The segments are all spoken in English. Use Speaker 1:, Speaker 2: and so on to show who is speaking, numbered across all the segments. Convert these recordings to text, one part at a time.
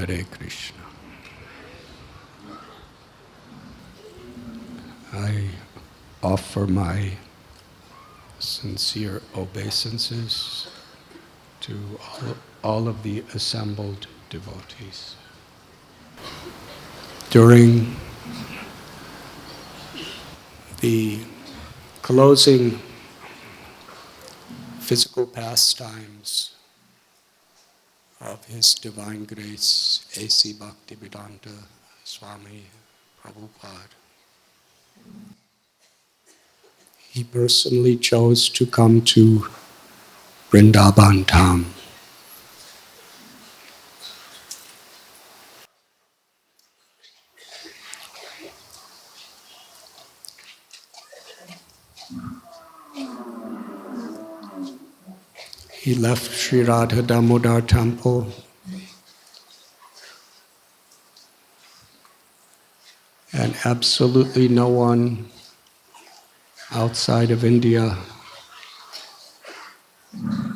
Speaker 1: Hare Krishna. I offer my sincere obeisances to all of the assembled devotees. During the closing physical pastimes of His Divine Grace, A.C. Bhaktivedanta Swami Prabhupada, he personally chose to come to Vrindavan Dham. He left Sri Radha Damodar temple and absolutely no one outside of India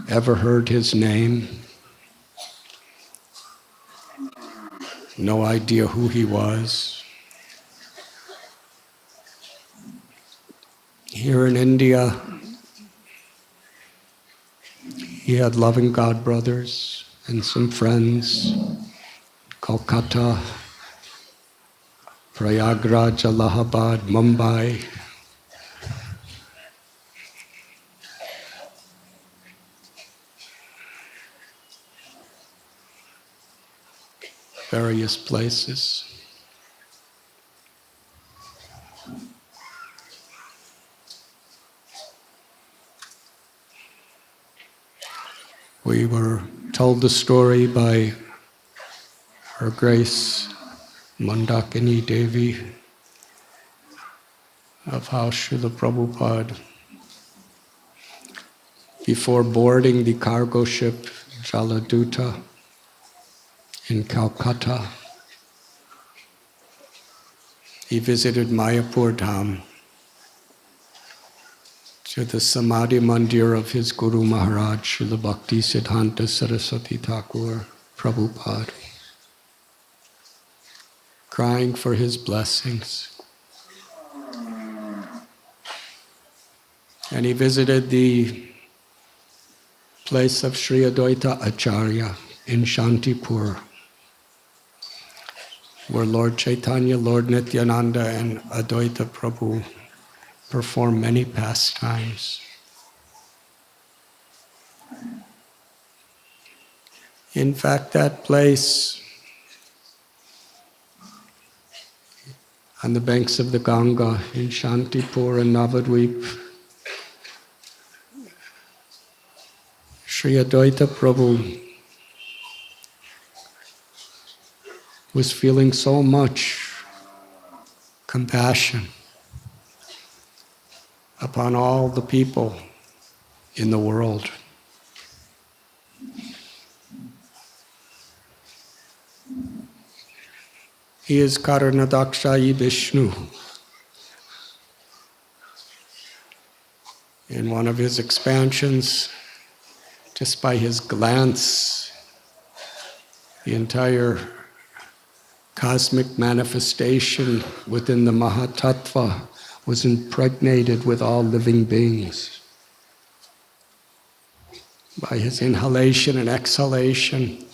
Speaker 1: ever heard his name, no idea who he was. Here in India, he had loving God brothers and some friends, Kolkata, Prayagraj, Allahabad, Mumbai. Various places. We were told the story by Her Grace Mandakini Devi of how Srila Prabhupada, before boarding the cargo ship Jaladuta in Calcutta, he visited Mayapur Dham to the Samadhi Mandir of his Guru Maharaj, Srila Bhakti Siddhanta Saraswati Thakur Prabhupada, crying for his blessings. And he visited the place of Sri Advaita Acharya in Shantipur, where Lord Chaitanya, Lord Nityananda, and Advaita Prabhu performed many pastimes. In fact, that place on the banks of the Ganga in Shantipur and Navadvip, Sri Advaita Prabhu was feeling so much compassion upon all the people in the world. He is Karanadakshayi Vishnu. In one of his expansions, just by his glance, the entire cosmic manifestation within the Mahatattva was impregnated with all living beings. By his inhalation and exhalation,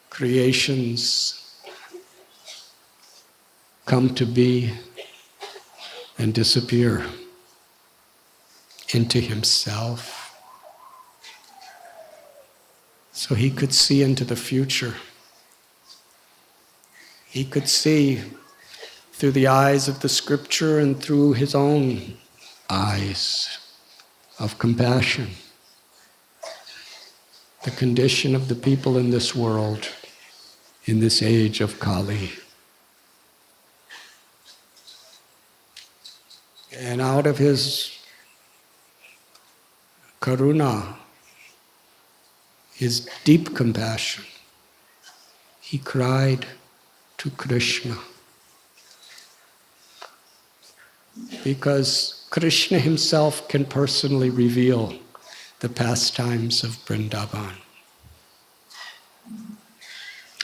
Speaker 1: creations come to be and disappear into himself. So he could see into the future. He could see through the eyes of the scripture and through his own eyes of compassion the condition of the people in this world, in this age of Kali. And out of his karuna, his deep compassion, he cried to Krishna. Because Krishna himself can personally reveal the pastimes of Vrindavan.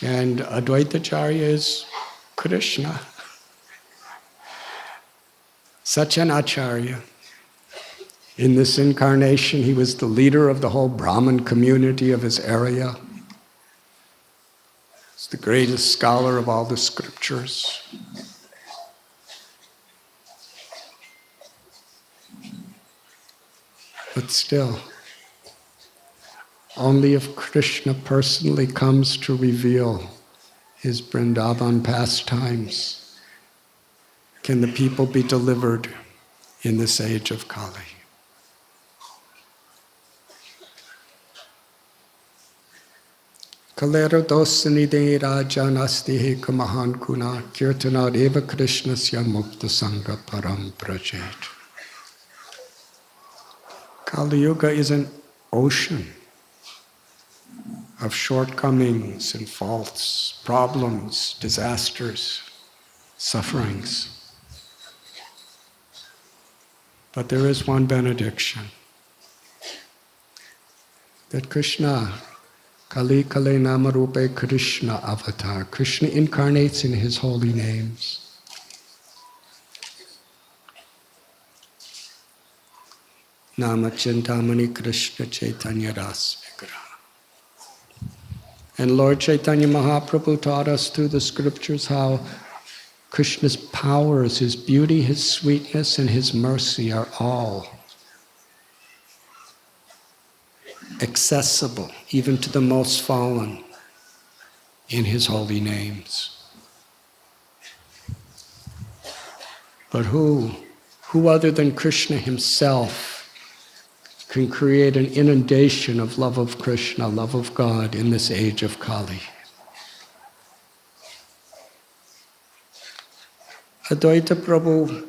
Speaker 1: And Advaitacharya is Krishna. Such an acharya. In this incarnation, he was the leader of the whole Brahmin community of his area. He's the greatest scholar of all the scriptures. But still, only if Krishna personally comes to reveal his Vrindavan pastimes can the people be delivered in this age of Kali. Kalera dosanide rajanasti kamahan kuna kirtana eva krishnasya mukta sangha param prajet. Kali Yuga is an ocean of shortcomings and faults, problems, disasters, sufferings. But there is one benediction, that Krishna, Kali Kale Namarupe Krishna avatar, Krishna incarnates in his holy names. Nama Chintamani Krishna Chaitanya Ras Vigraha. And Lord Chaitanya Mahaprabhu taught us through the scriptures how Krishna's powers, his beauty, his sweetness, and his mercy are all accessible, even to the most fallen, in his holy names. But who other than Krishna himself can create an inundation of love of Krishna, love of God in this age of Kali? Advaita Prabhu,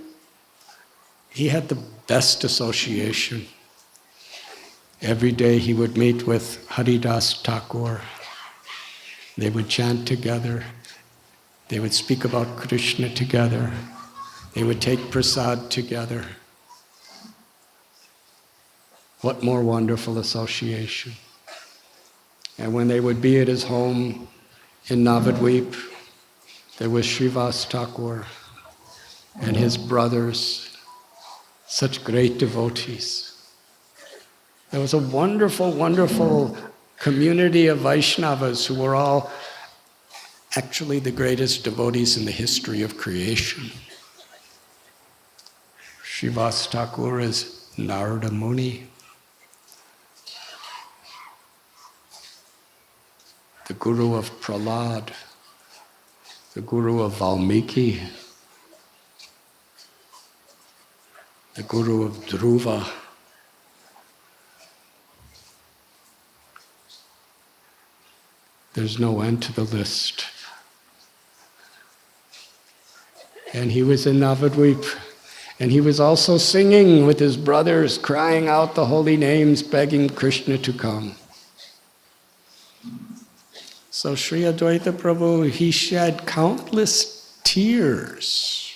Speaker 1: he had the best association. Every day he would meet with Haridas Thakur. They would chant together. They would speak about Krishna together. They would take prasad together. What more wonderful association. And when they would be at his home in Navadvip, there was Srivas Thakur and his brothers, such great devotees. There was a wonderful, wonderful community of Vaishnavas who were all actually the greatest devotees in the history of creation. Srivas Thakur is Narada Muni, the guru of Prahlad, the guru of Valmiki, the guru of Dhruva. There's no end to the list. And he was in Navadvip, and he was also singing with his brothers, crying out the holy names, begging Krishna to come. So Sri Advaita Prabhu, he shed countless tears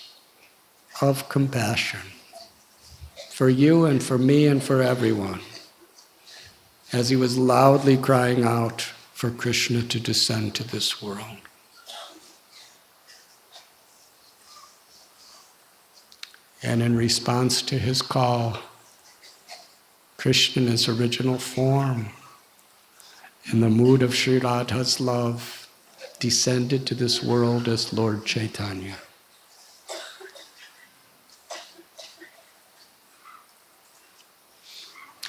Speaker 1: of compassion for you and for me and for everyone, as he was loudly crying out for Krishna to descend to this world. And in response to his call, Krishna in his original form, in the mood of Sri Radha's love, descended to this world as Lord Chaitanya.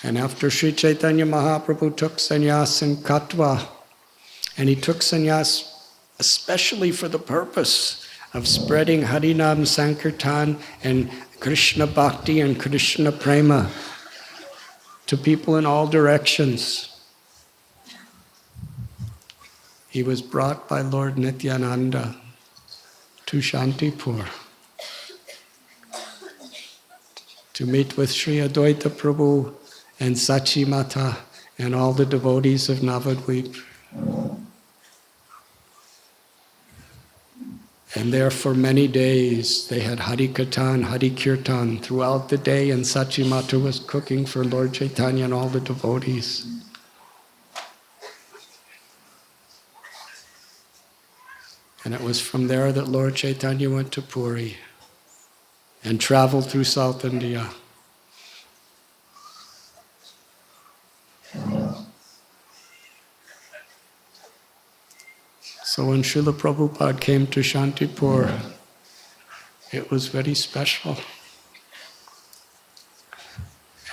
Speaker 1: And after Sri Chaitanya Mahaprabhu took sannyas in Katwa, and he took sannyas especially for the purpose of spreading Harinam Sankirtan and Krishna Bhakti and Krishna Prema to people in all directions. He was brought by Lord Nityananda to Shantipur to meet with Sri Advaita Prabhu and Sachi Mata and all the devotees of Navadvip. And there for many days they had Hari Kathan, Hari Kirtan throughout the day, and Sachi Mata was cooking for Lord Chaitanya and all the devotees. And it was from there that Lord Chaitanya went to Puri and traveled through South India. So when Srila Prabhupada came to Shantipur, it was very special.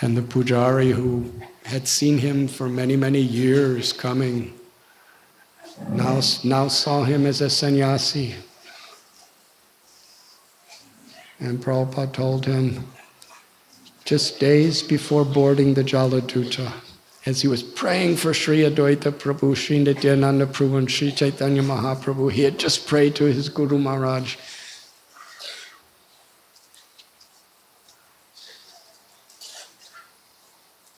Speaker 1: And the pujari who had seen him for many, many years coming, now saw him as a sannyasi. And Prabhupada told him, just days before boarding the Jaladuta, as he was praying for Sri Advaita Prabhu, Sri Nityananda Prabhu, and Sri Chaitanya Mahaprabhu, he had just prayed to his Guru Maharaj.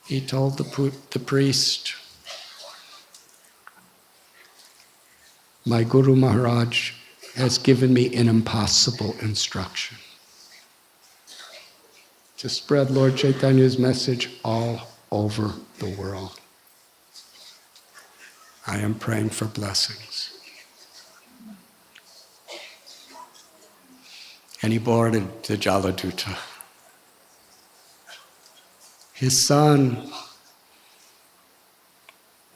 Speaker 1: He told the priest, my Guru Maharaj has given me an impossible instruction to spread Lord Chaitanya's message all over the world. I am praying for blessings. And he boarded the Jaladuta. His son,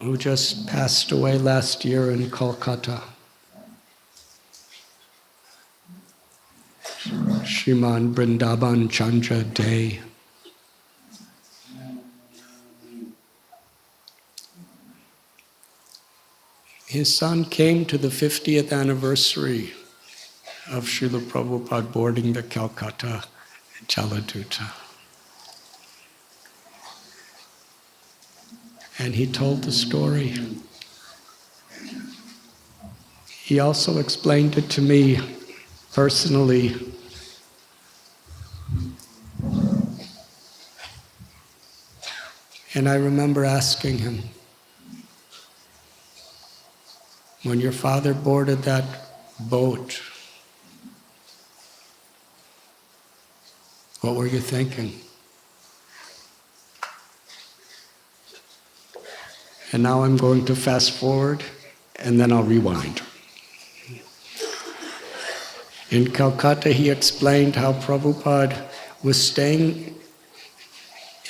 Speaker 1: who just passed away last year in Kolkata, Shriman Vrindavan Chandra Day, his son came to the 50th anniversary of Srila Prabhupada boarding the Calcutta Jaladuta. And he told the story. He also explained it to me personally. And I remember asking him, when your father boarded that boat, what were you thinking? And now I'm going to fast forward, and then I'll rewind. In Calcutta, he explained how Prabhupada was staying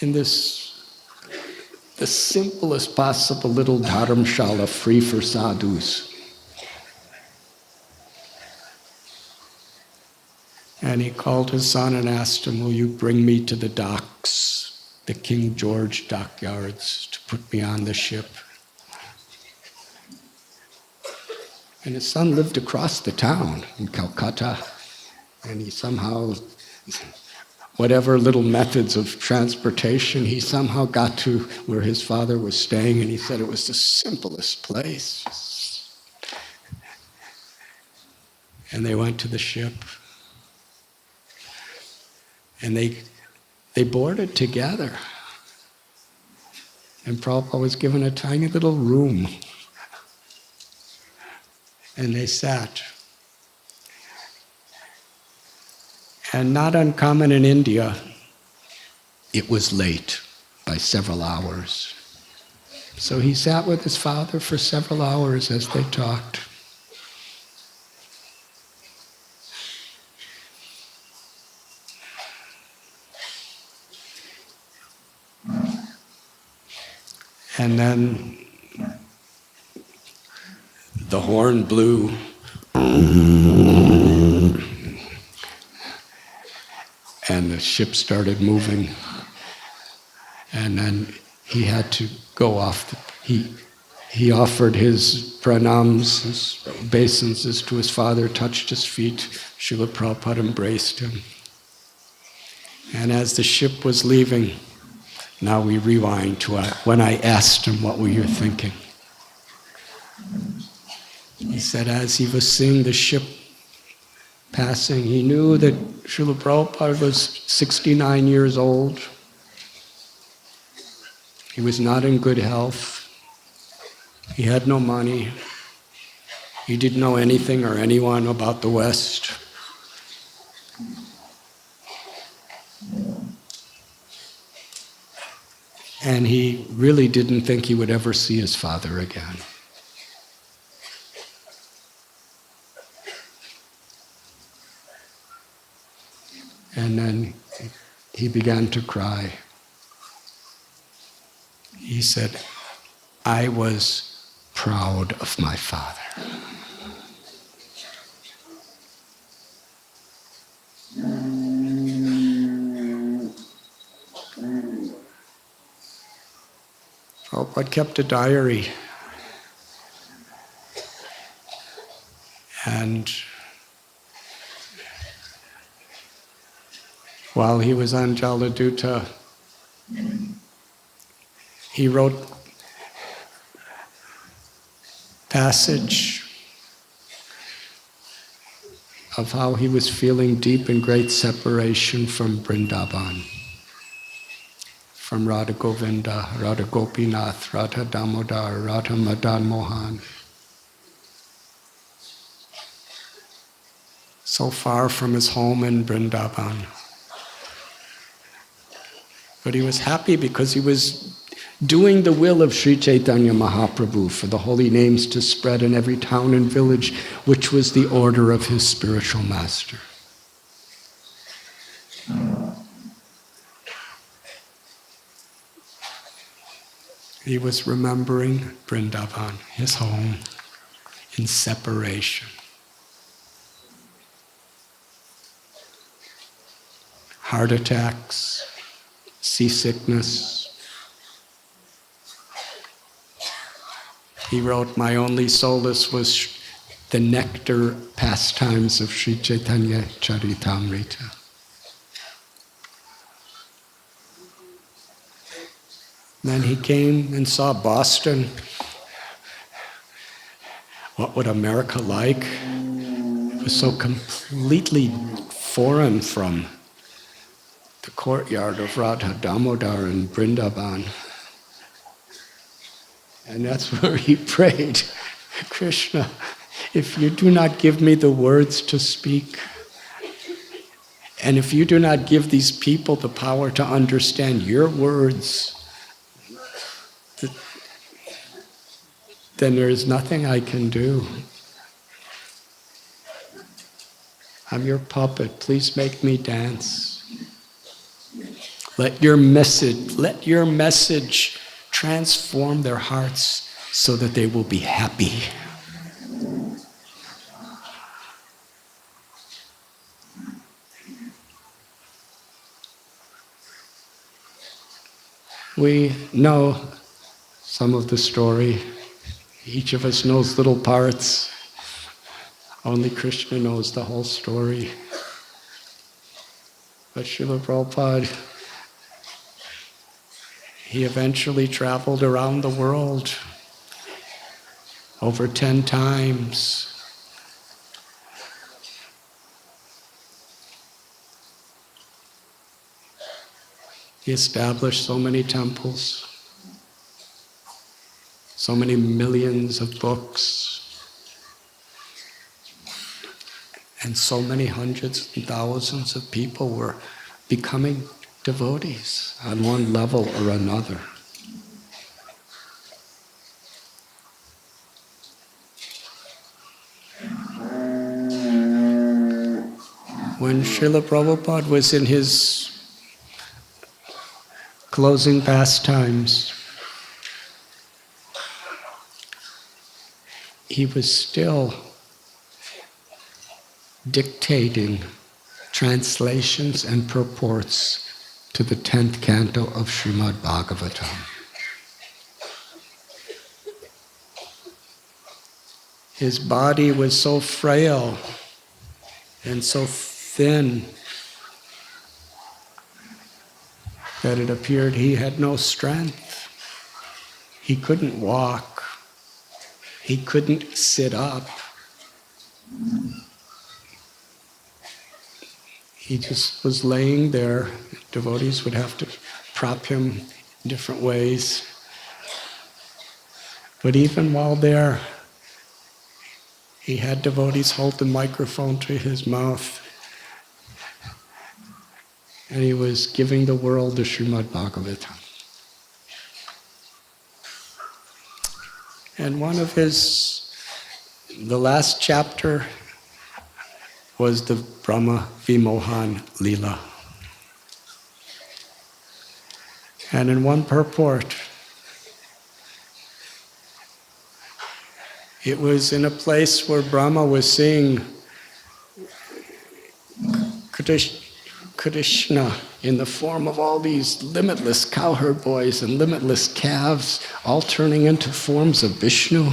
Speaker 1: in the simplest possible little dharamshala free for sadhus. And he called his son and asked him, will you bring me to the docks, the King George dockyards, to put me on the ship? And his son lived across the town in Calcutta, and he somehow, whatever little methods of transportation, he somehow got to where his father was staying, and he said it was the simplest place. And they went to the ship, and they boarded together. And Prabhupada was given a tiny little room. And they sat. And not uncommon in India, it was late by several hours. So he sat with his father for several hours as they talked. And then the horn blew. And the ship started moving. And then he had to go off. He offered his pranams, his obeisances to his father, touched his feet. Srila Prabhupada embraced him. And as the ship was leaving, now we rewind to when I asked him, what were you thinking? He said, as he was seeing the ship passing, he knew that Srila Prabhupada was 69 years old. He was not in good health. He had no money. He didn't know anything or anyone about the West. And he really didn't think he would ever see his father again. And then he began to cry. He said, I was proud of my father. Prabhupada kept a diary. And while he was on Jaladuta, he wrote passage of how he was feeling deep and great separation from Vrindavan, from Radha Govinda, Radha Gopinath, Radha Damodar, Radha Madan Mohan. So far from his home in Vrindavan. But he was happy because he was doing the will of Sri Chaitanya Mahaprabhu for the holy names to spread in every town and village, which was the order of his spiritual master. He was remembering Vrindavan, his home, in separation. Heart attacks, seasickness. He wrote, my only solace was the nectar pastimes of Sri Chaitanya Charitamrita. Then he came and saw Boston. What would America like? It was so completely foreign from the courtyard of Radha Damodar in Vrindavan. And that's where he prayed, Krishna, if you do not give me the words to speak, and if you do not give these people the power to understand your words, then there is nothing I can do. I'm your puppet. Please make me dance. Let your message transform their hearts so that they will be happy. We know some of the story. Each of us knows little parts. Only Krishna knows the whole story. But Srila Prabhupada, he eventually traveled around the world over 10 times. He established so many temples, so many millions of books, and so many hundreds and thousands of people were becoming devotees on one level or another. When Srila Prabhupada was in his closing pastimes, he was still dictating translations and purports to the 10th canto of Srimad Bhagavatam. His body was so frail and so thin that it appeared he had no strength. He couldn't walk. He couldn't sit up. He just was laying there. Devotees would have to prop him in different ways. But even while there, he had devotees hold the microphone to his mouth, and he was giving the world the Srimad Bhagavatam. And the last chapter was the Brahma Vimohan Lila. And in one purport, it was in a place where Brahma was seeing Krishna in the form of all these limitless cowherd boys and limitless calves, all turning into forms of Vishnu.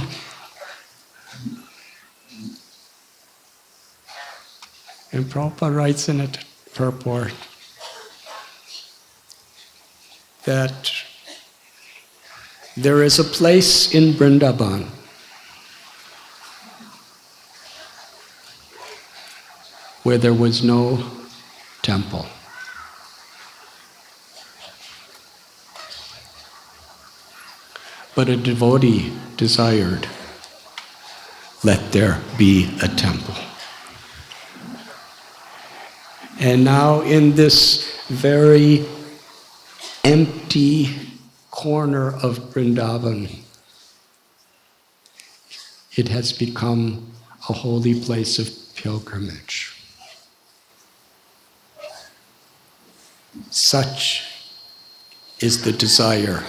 Speaker 1: And Prabhupada writes in a purport that there is a place in Vrindavan where there was no temple. But a devotee desired, let there be a temple. And now in this very empty corner of Vrindavan, it has become a holy place of pilgrimage. Such is the desire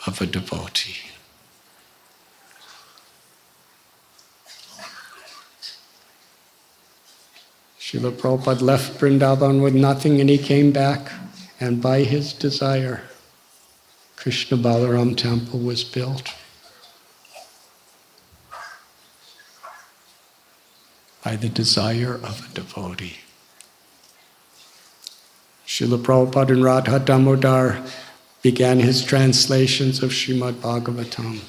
Speaker 1: of a devotee. Srila Prabhupada left Vrindavan with nothing and he came back, and by his desire, Krishna Balaram temple was built. By the desire of a devotee. Srila Prabhupada and Radha Damodar began his translations of Srimad Bhagavatam.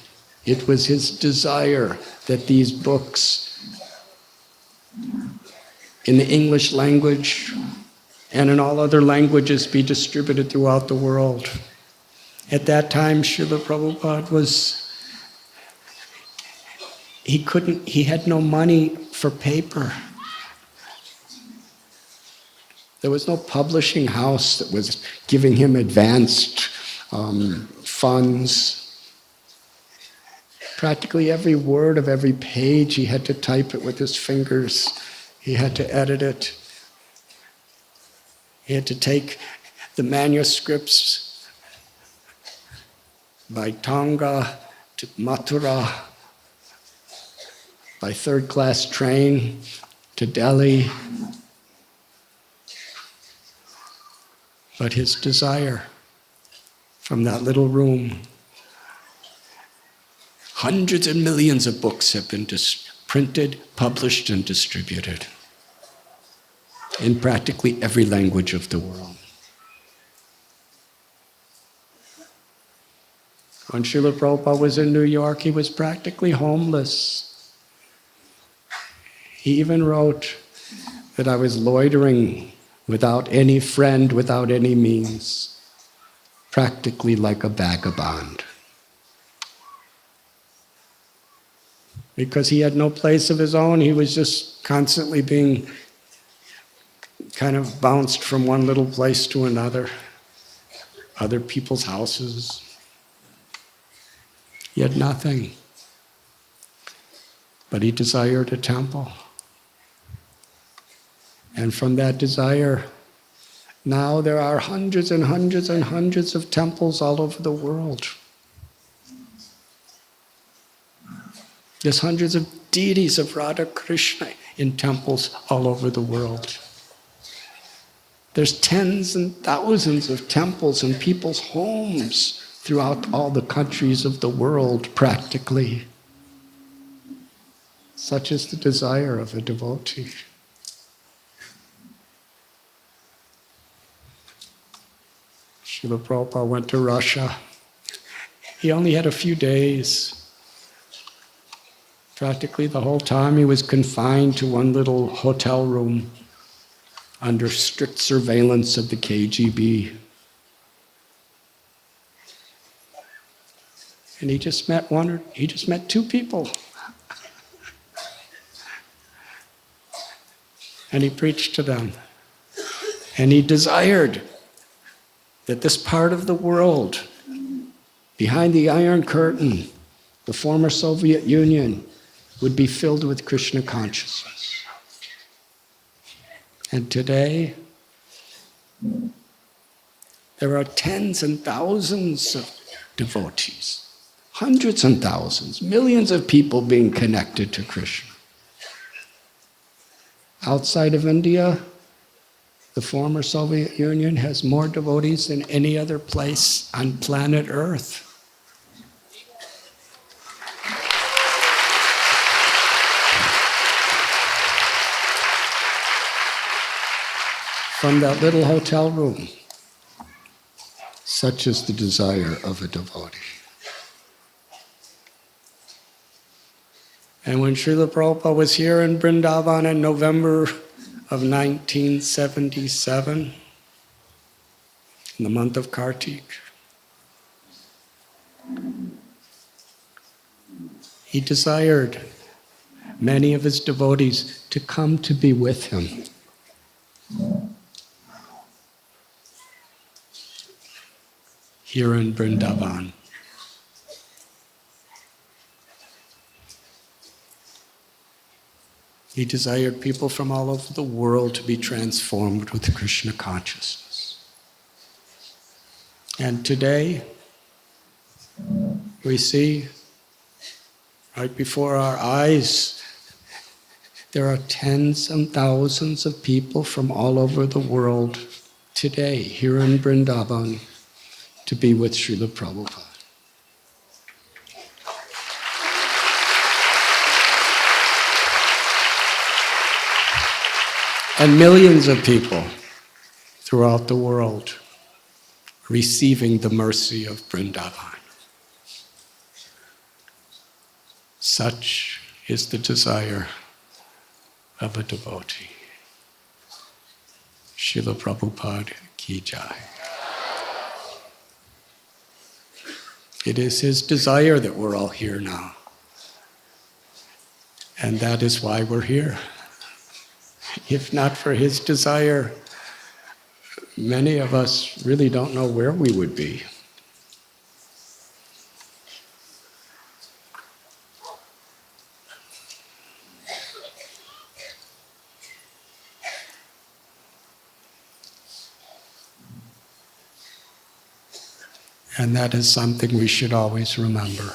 Speaker 1: It was his desire that these books in the English language and in all other languages be distributed throughout the world. At that time, Srila Prabhupada he had no money for paper. There was no publishing house that was giving him advanced funds. Practically every word of every page, he had to type it with his fingers. He had to edit it. He had to take the manuscripts by Tonga to Mathura, by third-class train to Delhi. But his desire from that little room, hundreds and millions of books have been printed, published, and distributed in practically every language of the world. When Srila Prabhupada was in New York, he was practically homeless. He even wrote that I was loitering without any friend, without any means, practically like a vagabond. Because he had no place of his own, he was just constantly being kind of bounced from one little place to another, other people's houses. He had nothing, but he desired a temple. And from that desire, now there are hundreds and hundreds and hundreds of temples all over the world. There's hundreds of deities of Radha Krishna in temples all over the world. There's tens and thousands of temples in people's homes throughout all the countries of the world, practically. Such is the desire of a devotee. Srila Prabhupada went to Russia. He only had a few days. Practically the whole time he was confined to one little hotel room under strict surveillance of the KGB. And he just met two people. And he preached to them. And he desired that this part of the world, behind the Iron Curtain, the former Soviet Union, would be filled with Krishna consciousness. And today, there are tens and thousands of devotees, hundreds and thousands, millions of people being connected to Krishna. Outside of India, the former Soviet Union has more devotees than any other place on planet Earth. From that little hotel room, such is the desire of a devotee. And when Srila Prabhupada was here in Vrindavan in November of 1977, in the month of Kartik, he desired many of his devotees to come to be with him. Here in Vrindavan. He desired people from all over the world to be transformed with Krishna consciousness. And today, we see right before our eyes, there are tens and thousands of people from all over the world today, here in Vrindavan, to be with Srila Prabhupada. And millions of people throughout the world receiving the mercy of Vrindavan. Such is the desire of a devotee. Srila Prabhupada ki jai. It is his desire that we're all here now. And that is why we're here. If not for his desire, many of us really don't know where we would be. And that is something we should always remember.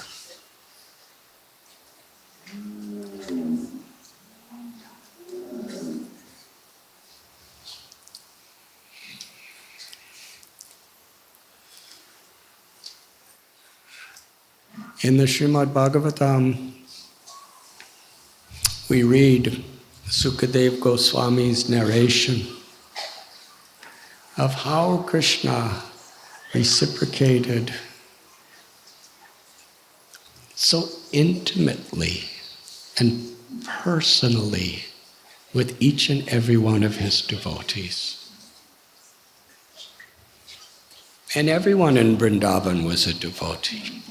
Speaker 1: In the Srimad Bhagavatam, we read Sukadeva Goswami's narration of how Krishna reciprocated so intimately and personally with each and every one of his devotees. And everyone in Vrindavan was a devotee.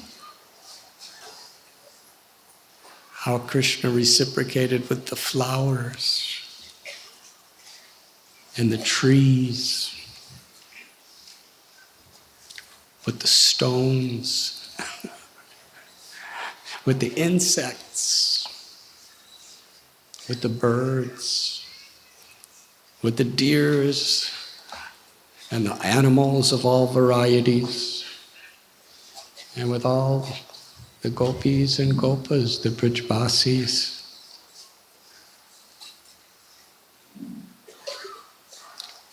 Speaker 1: How Krishna reciprocated with the flowers and the trees, with the stones, with the insects, with the birds, with the deers and the animals of all varieties, and with all the gopis and gopas, the Brajvasis.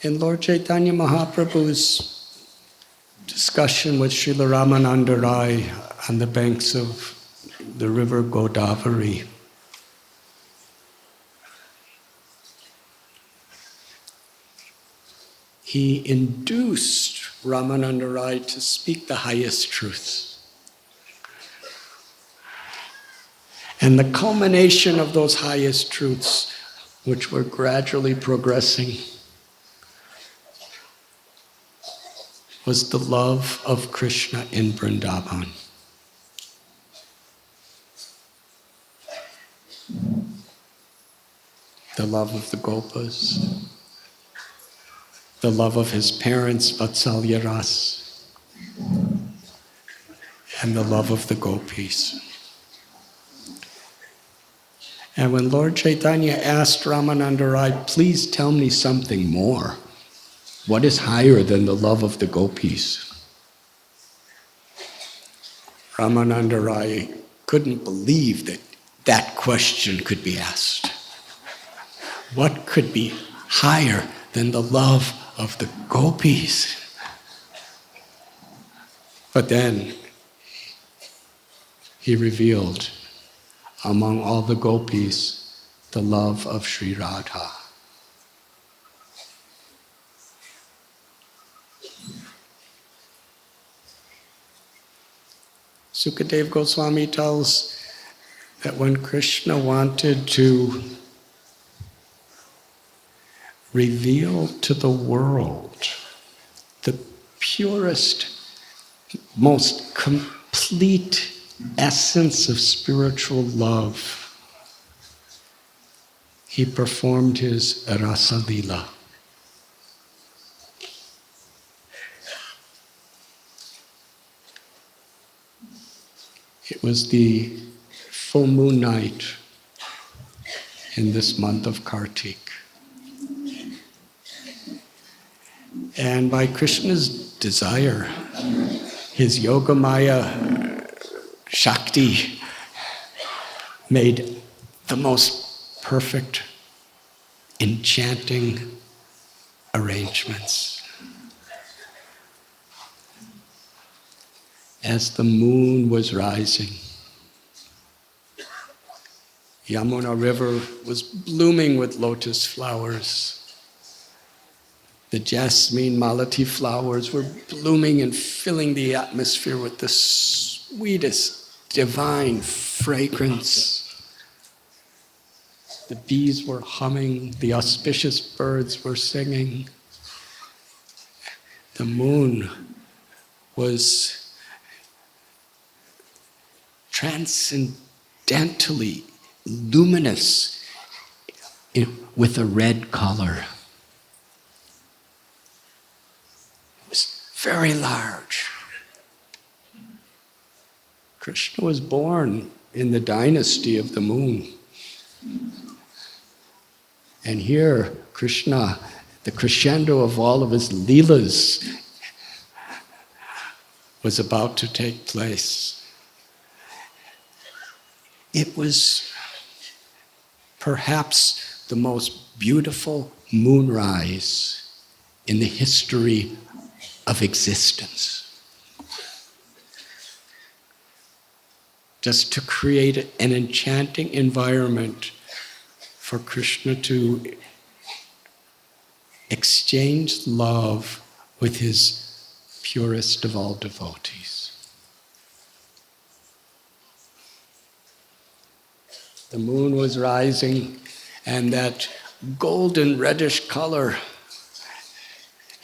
Speaker 1: In Lord Chaitanya Mahaprabhu's discussion with Srila Ramananda Rai on the banks of the river Godavari, he induced Ramananda Rai to speak the highest truths. And the culmination of those highest truths, which were gradually progressing, was the love of Krishna in Vrindavan. The love of the gopas, the love of his parents, Vatsalya Ras, and the love of the gopis. And when Lord Chaitanya asked Ramananda Rai, please tell me something more, what is higher than the love of the gopis? Ramananda Rai couldn't believe that that question could be asked. What could be higher than the love of the gopis? But then he revealed among all the gopis the love of Sri Radha. Sukadeva Goswami tells that when Krishna wanted to reveal to the world the purest, most complete essence of spiritual love, he performed his Rasa Lila. It was the full moon night in this month of Kartik. And by Krishna's desire, his Yogamaya Shakti made the most perfect, enchanting arrangements. As the moon was rising, Yamuna River was blooming with lotus flowers. The jasmine malati flowers were blooming and filling the atmosphere with the sweetest divine fragrance. The bees were humming, the auspicious birds were singing. The moon was transcendentally luminous with a red color. It was very large. Krishna was born in the dynasty of the moon. And here, Krishna, the crescendo of all of his leelas, was about to take place. It was perhaps the most beautiful moonrise in the history of existence. Just to create an enchanting environment for Krishna to exchange love with his purest of all devotees. The moon was rising, and that golden reddish color,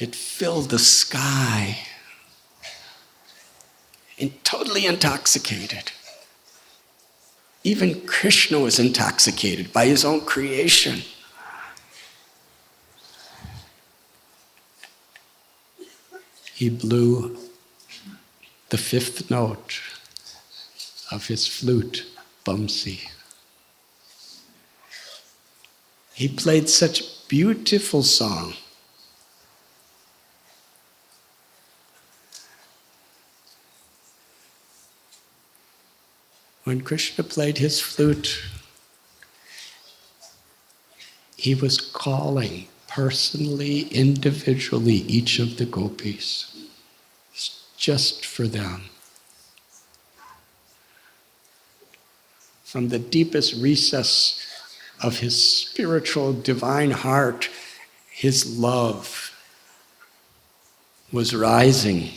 Speaker 1: it filled the sky, and totally intoxicated. Even Krishna was intoxicated by his own creation. He blew the fifth note of his flute, Bamsi. He played such a beautiful song. When Krishna played his flute, he was calling personally, individually, each of the gopis, just for them. From the deepest recess of his spiritual divine heart, his love was rising,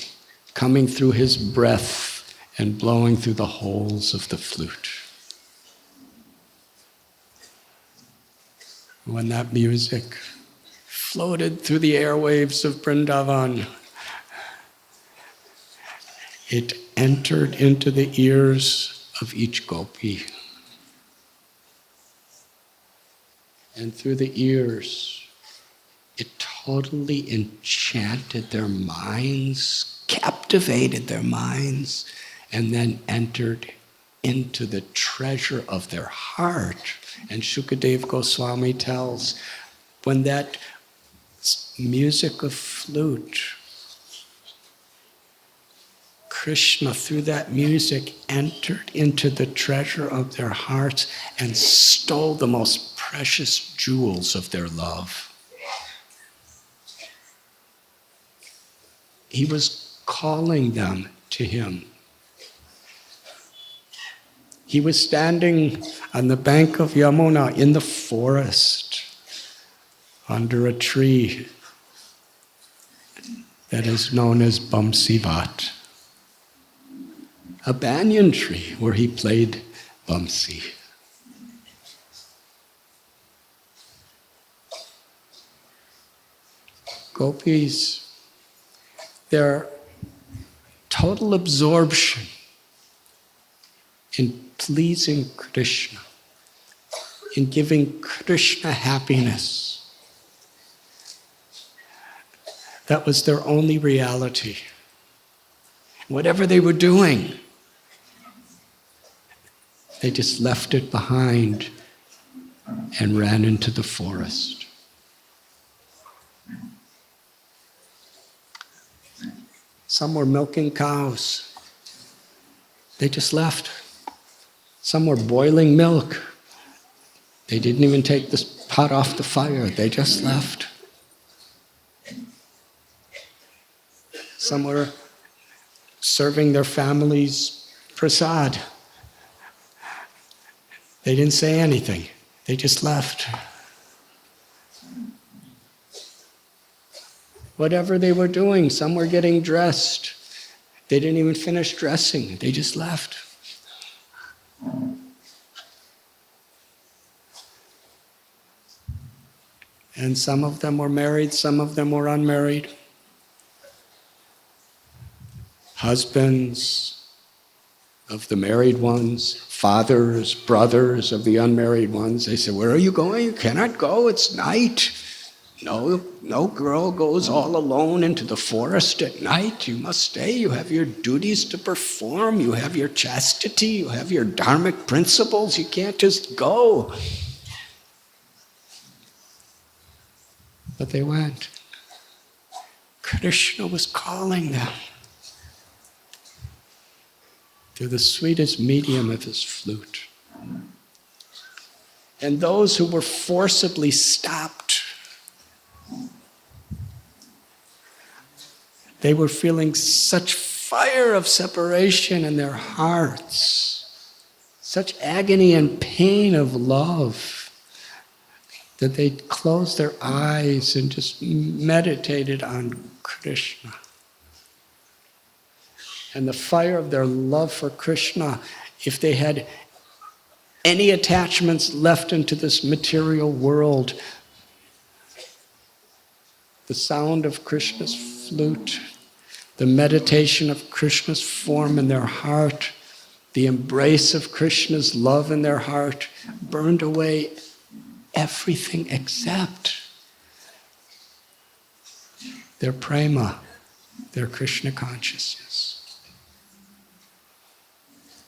Speaker 1: coming through his breath and blowing through the holes of the flute. When that music floated through the airwaves of Vrindavan, it entered into the ears of each gopi. And through the ears, it totally enchanted their minds, captivated their minds, and then entered into the treasure of their heart. And Shukadev Goswami tells, when that music of flute, Krishna, through that music, entered into the treasure of their hearts and stole the most precious jewels of their love. He was calling them to him. He was standing on the bank of Yamuna in the forest under a tree that is known as Bamsivat, a banyan tree where he played Bamsi. Gopis, their total absorption in pleasing Krishna, in giving Krishna happiness, that was their only reality. Whatever they were doing, they just left it behind and ran into the forest. Some were milking cows. They just left. Some were boiling milk. They didn't even take the pot off the fire. They just left. Some were serving their families prasad. They didn't say anything. They just left. Whatever they were doing, some were getting dressed. They didn't even finish dressing. They just left. And some of them were married, some of them were unmarried. Husbands of the married ones, fathers, brothers of the unmarried ones, they said, "Where are you going? You cannot go, it's night. No girl goes all alone into the forest at night. You must stay. You have your duties to perform. You have your chastity. You have your dharmic principles. You can't just go." But they went. Krishna was calling them through the sweetest medium of his flute. And those who were forcibly stopped, they were feeling such fire of separation in their hearts, such agony and pain of love, that they closed their eyes and just meditated on Krishna. And the fire of their love for Krishna, if they had any attachments left into this material world, the sound of Krishna's flute, the meditation of Krishna's form in their heart, the embrace of Krishna's love in their heart, burned away everything except their prema, their Krishna consciousness.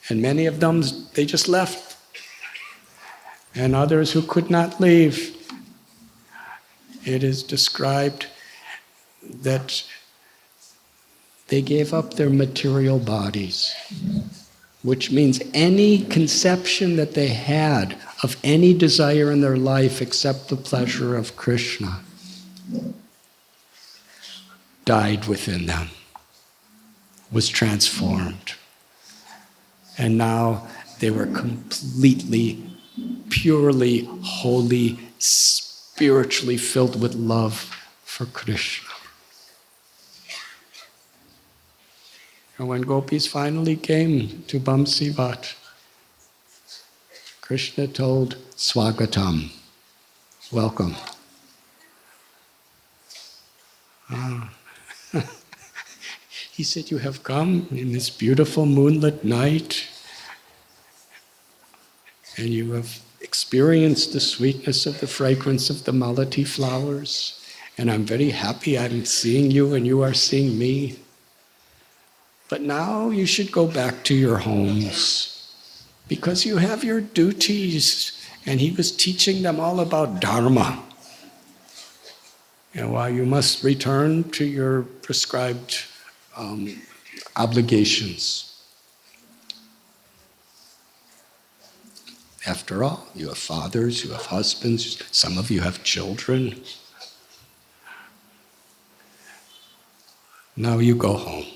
Speaker 1: And many of them, they just left. And others who could not leave, it is described that they gave up their material bodies, which means any conception that they had of any desire in their life except the pleasure of Krishna died within them, was transformed. And now they were completely, purely, wholly, spiritually filled with love for Krishna. And when gopis finally came to Bamsivat, Krishna told Swagatam, welcome. He said, you have come in this beautiful moonlit night, and you have experienced the sweetness of the fragrance of the malati flowers, and I'm very happy I'm seeing you and you are seeing me. But now you should go back to your homes. because you have your duties. And he was teaching them all about dharma. And while you must return to your prescribed obligations. After all, you have fathers, you have husbands, some of you have children. Now you go home.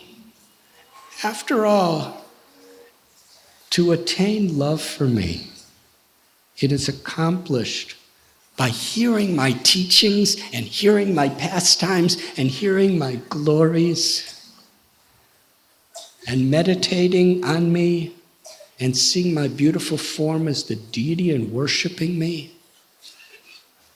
Speaker 1: After all, to attain love for me, it is accomplished by hearing my teachings and hearing my pastimes and hearing my glories and meditating on me and seeing my beautiful form as the deity and worshiping me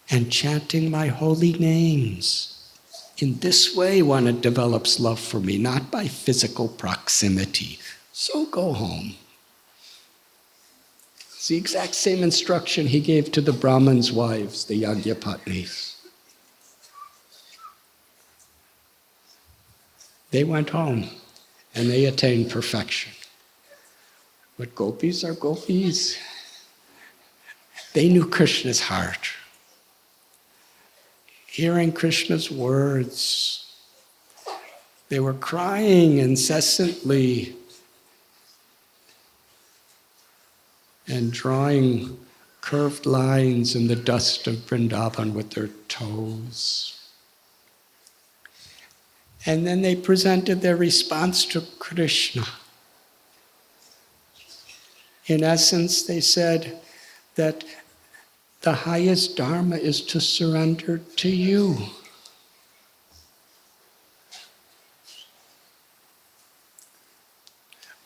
Speaker 1: and chanting my holy names. In this way, one develops love for me, not by physical proximity. So go home. It's the exact same instruction he gave to the Brahmins' wives, the Yagyapatnis. They went home and they attained perfection. But gopis are gopis. They knew Krishna's heart. Hearing Krishna's words, they were crying incessantly and drawing curved lines in the dust of Vrindavan with their toes. And then they presented their response to Krishna. In essence, they said that the highest dharma is to surrender to you.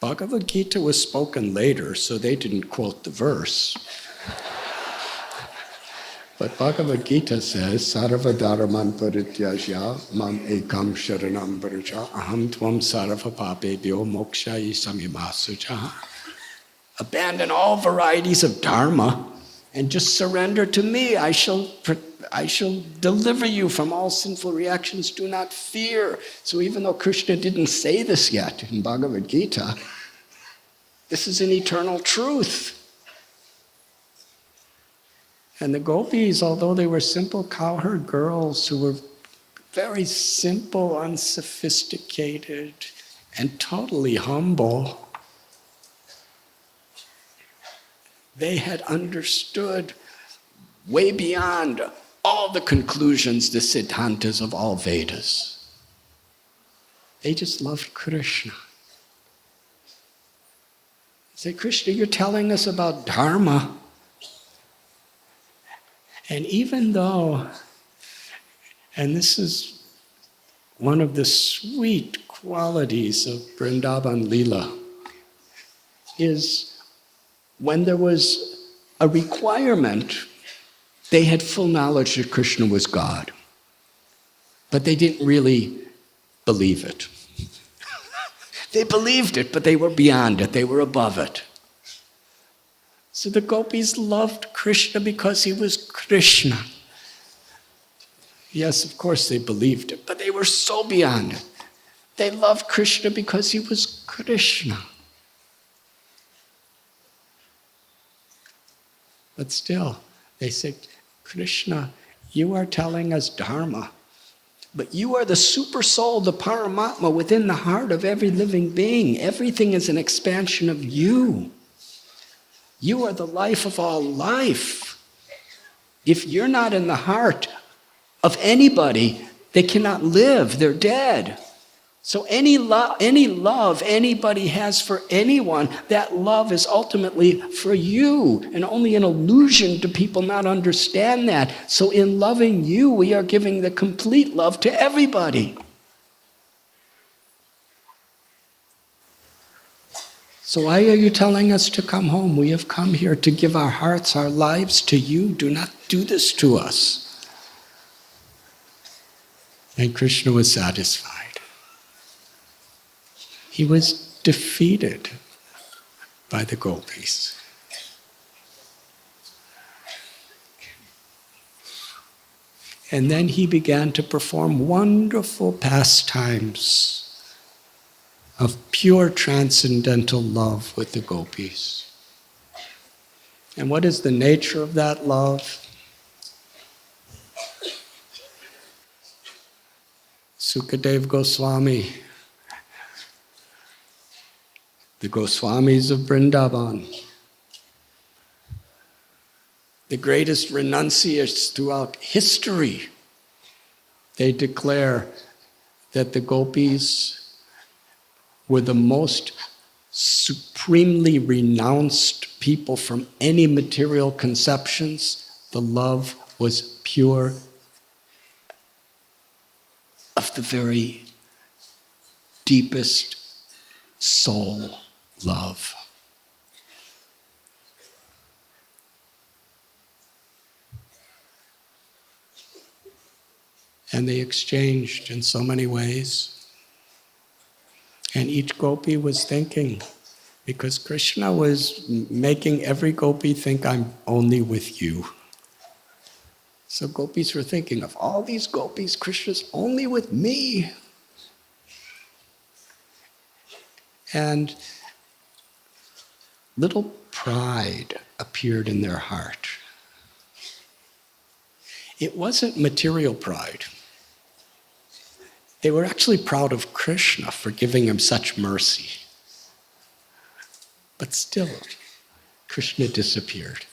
Speaker 1: Bhagavad Gita was spoken later, so they didn't quote the verse. But Bhagavad Gita says, Sarva dharman parityajya mam ekam sharanam vraja aham tvam sarva papebhyo mokshayi samimasuja. Abandon all varieties of dharma and just surrender to me. I shall deliver you from all sinful reactions. Do not fear. So even though Krishna didn't say this yet in Bhagavad Gita, this is an eternal truth. And the gopis, although they were simple cowherd girls who were very simple, unsophisticated, and totally humble, they had understood way beyond all the conclusions, the siddhantas of all Vedas. They just loved Krishna. Say, Krishna, you're telling us about dharma. And even though, and this is one of the sweet qualities of Vrindavan Leela, is when there was a requirement, they had full knowledge that Krishna was God. But they didn't really believe it. They believed it, but they were beyond it. They were above it. So the gopis loved Krishna because he was Krishna. Yes, of course they believed it, but they were so beyond it. They loved Krishna because he was Krishna. But still, they said, Krishna, you are telling us dharma, but you are the super soul, the Paramatma within the heart of every living being. Everything is an expansion of you. You are the life of all life. If you're not in the heart of anybody, they cannot live, they're dead. So any love anybody has for anyone, that love is ultimately for you, and only an illusion do people not understand that. So in loving you, we are giving the complete love to everybody. So why are you telling us to come home? We have come here to give our hearts, our lives to you. Do not do this to us. And Krishna was satisfied. He was defeated by the gopis. And then he began to perform wonderful pastimes of pure transcendental love with the gopis. And what is the nature of that love? Sukadev Goswami, the Goswamis of Vrindavan, the greatest renunciates throughout history, they declare that the gopis were the most supremely renounced people from any material conceptions. The love was pure, of the very deepest soul love. And they exchanged in so many ways. And each gopi was thinking, because Krishna was making every gopi think, I'm only with you. So gopis were thinking, of all these gopis, Krishna's only with me. And little pride appeared in their heart. It wasn't material pride. They were actually proud of Krishna for giving him such mercy. But still, Krishna disappeared.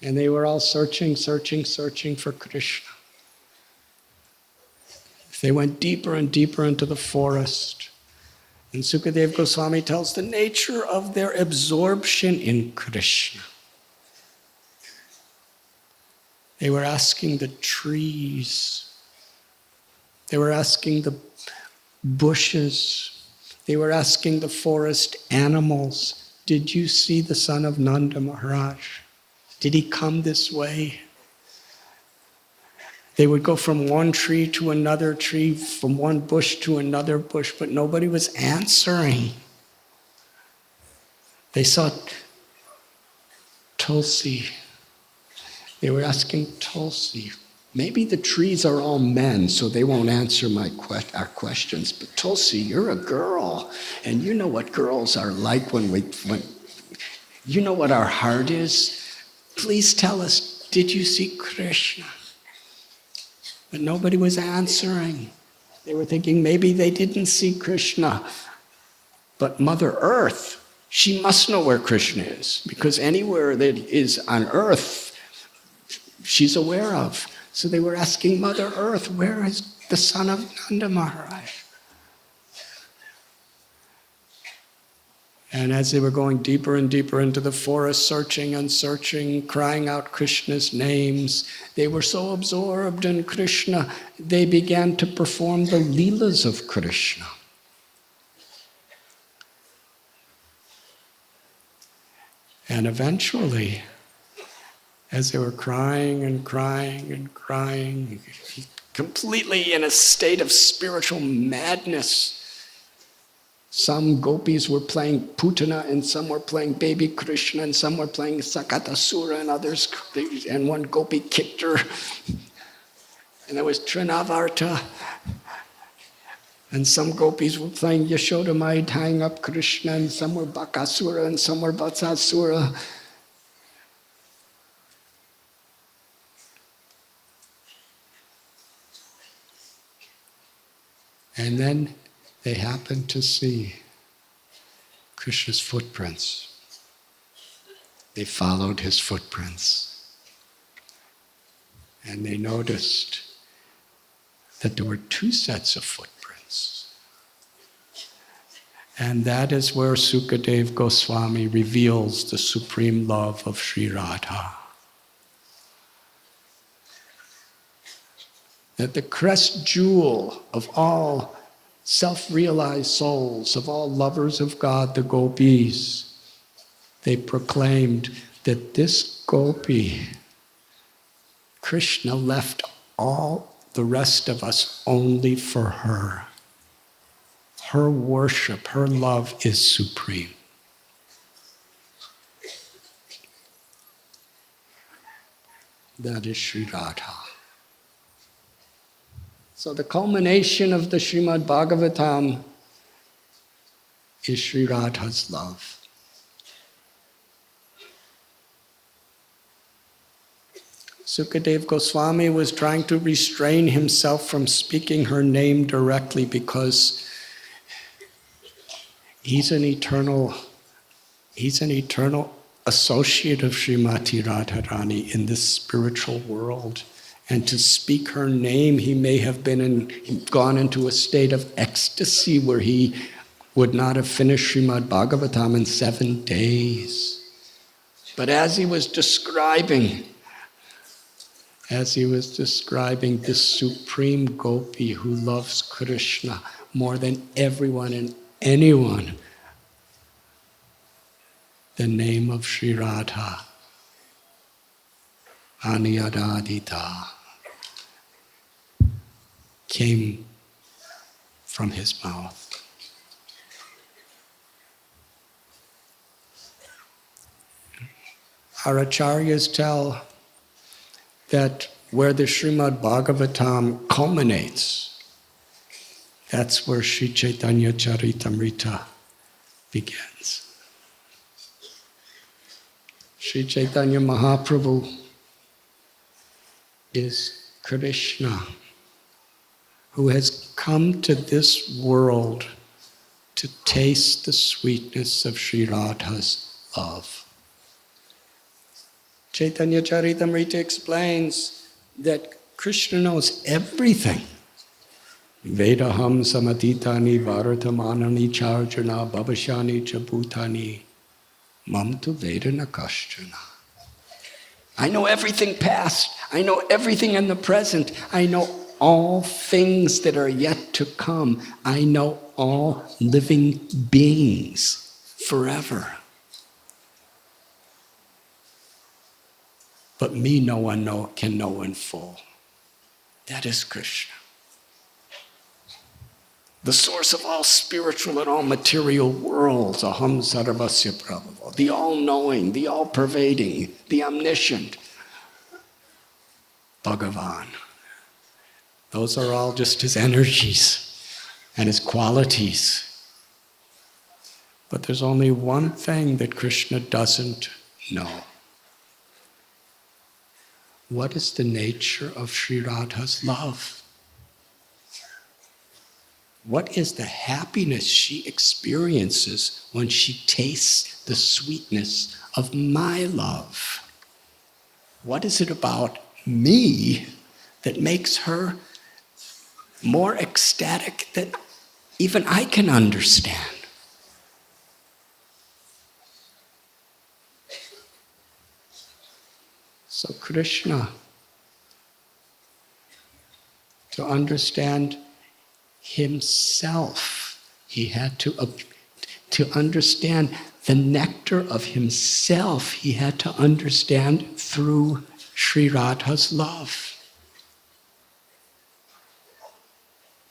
Speaker 1: And they were all searching for Krishna. They went deeper and deeper into the forest. And Sukadev Goswami tells the nature of their absorption in Krishna. They were asking the trees. They were asking the bushes. They were asking the forest animals, did you see the son of Nanda Maharaj? Did he come this way? They would go from one tree to another tree, from one bush to another bush, but nobody was answering. They saw Tulsi. They were asking Tulsi, maybe the trees are all men, so they won't answer our questions. But Tulsi, you're a girl, and you know what girls are like when you know what our heart is. Please tell us, did you see Krishna? But nobody was answering. They were thinking maybe they didn't see Krishna. But Mother Earth, she must know where Krishna is, because anywhere that is on earth, she's aware of. So they were asking Mother Earth, where is the son of Nanda Maharaj? And as they were going deeper and deeper into the forest, searching and searching, crying out Krishna's names, they were so absorbed in Krishna, they began to perform the leelas of Krishna. And eventually, as they were crying and crying and crying, completely in a state of spiritual madness, some gopis were playing Putana, and some were playing baby Krishna, and some were playing Sakatasura, and others, and one gopi kicked her. And there was Trinavarta. And some gopis were playing Yashodamai, tying up Krishna, and some were Bakasura, and some were Vatsasura. And then they happened to see Krishna's footprints. They followed his footprints. And they noticed that there were two sets of footprints. And that is where Sukadev Goswami reveals the supreme love of Sri Radha. That the crest jewel of all self-realized souls, of all lovers of God, the gopis, they proclaimed that this gopi, Krishna left all the rest of us only for her. Her worship, her love is supreme. That is Sri Radha. So the culmination of the Srimad Bhagavatam is Sri Radha's love. Sukadeva Goswami was trying to restrain himself from speaking her name directly because he's an eternal associate of Srimati Radharani in this spiritual world. And to speak her name, he may have gone into a state of ecstasy where he would not have finished Srimad Bhagavatam in 7 days. But as he was describing this supreme Gopi who loves Krishna more than everyone and anyone, the name of Sri Radha, Aniyadadita, came from his mouth. Our acharyas tell that where the Srimad Bhagavatam culminates, that's where Sri Chaitanya Charitamrita begins. Sri Chaitanya Mahaprabhu is Krishna, who has come to this world to taste the sweetness of Sri Radha's love. Chaitanya Charitamrita explains that Krishna knows everything. Vedaham samatitani varatamanani charjana bhavashani chabhutani mam tu vedana kashchana. I know everything past. I know everything in the present. I know all things that are yet to come. I know all living beings forever. But me no one can know in full. That is Krishna. The source of all spiritual and all material worlds, aham sarvasya prabhava, the all-knowing, the all-pervading, the omniscient, Bhagavan. Those are all just his energies and his qualities. But there's only one thing that Krishna doesn't know. What is the nature of Sri Radha's love? What is the happiness she experiences when she tastes the sweetness of my love? What is it about me that makes her more ecstatic than even I can understand? So Krishna, to understand himself, he had to understand the nectar of himself, he had to understand through Sri Radha's love.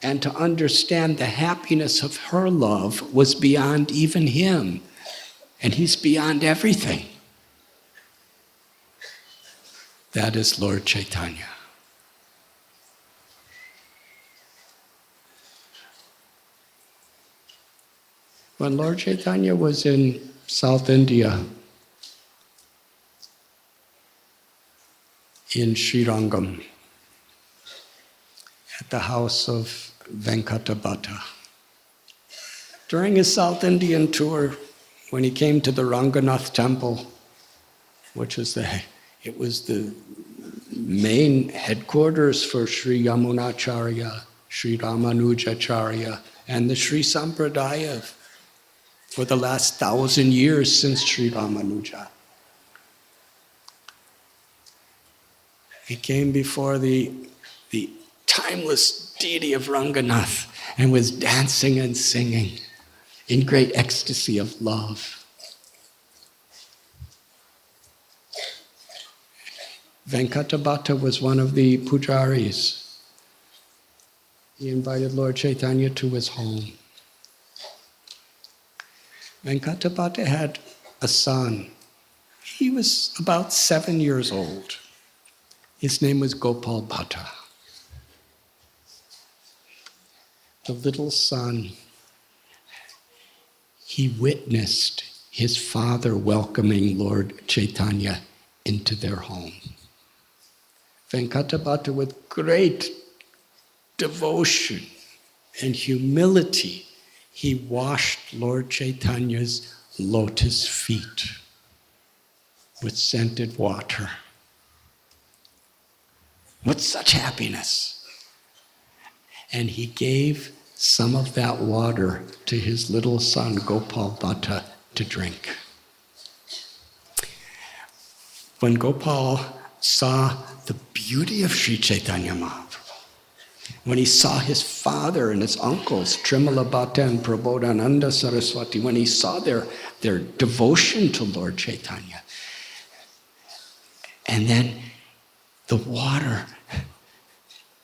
Speaker 1: And to understand the happiness of her love was beyond even him, and he's beyond everything. That is Lord Chaitanya. When Lord Chaitanya was in South India, in Srirangam, at the house of Venkatabhatta, during his South Indian tour, when he came to the Ranganath temple, which was it was the main headquarters for Sri Yamunacharya, Sri Ramanujacharya, and the Sri Sampradaya for the last 1,000 years since Sri Ramanuja. He came before the timeless deity of Ranganath and was dancing and singing in great ecstasy of love. Venkatabhatta was one of the pujaris. He invited Lord Chaitanya to his home. Venkatabhatta had a son. He was about 7 years old. His name was Gopal Bhatta. The little son, he witnessed his father welcoming Lord Chaitanya into their home. Venkatabhata, with great devotion and humility, he washed Lord Chaitanya's lotus feet with scented water. With such happiness. And he gave some of that water to his little son Gopal Bhatta to drink. When Gopal saw the beauty of Sri Chaitanya Mahaprabhu, when he saw his father and his uncles, Trimala Bhatta and Prabodhananda Saraswati, when he saw their devotion to Lord Chaitanya, and then the water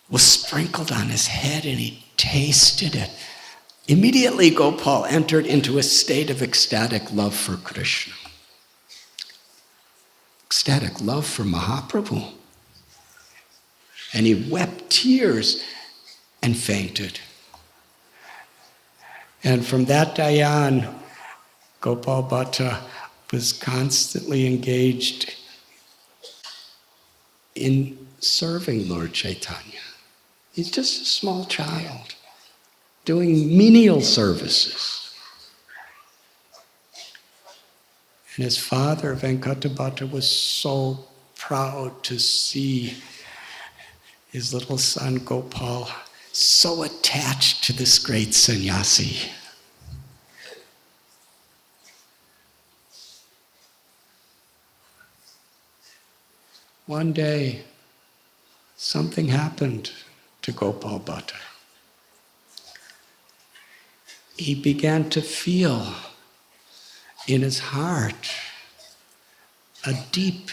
Speaker 1: was sprinkled on his head and he tasted it. Immediately Gopal entered into a state of ecstatic love for Krishna. Ecstatic love for Mahaprabhu. And he wept tears and fainted. And from that day on, Gopal Bhatta was constantly engaged in serving Lord Chaitanya. He's just a small child doing menial services. And his father, Venkatabhata, was so proud to see his little son Gopal so attached to this great sannyasi. One day, something happened to Gopal Bhatta. He began to feel in his heart a deep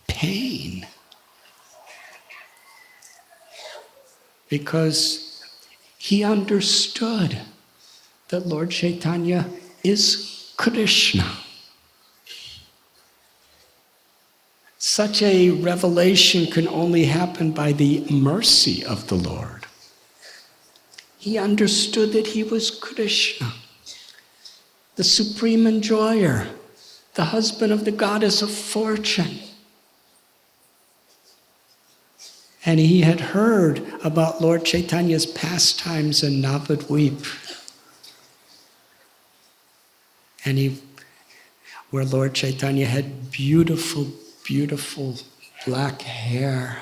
Speaker 1: pain because he understood that Lord Chaitanya is Krishna. Such a revelation can only happen by the mercy of the Lord. He understood that he was Krishna, the supreme enjoyer, the husband of the goddess of fortune. And he had heard about Lord Chaitanya's pastimes in Navadvip. And where Lord Chaitanya had beautiful black hair.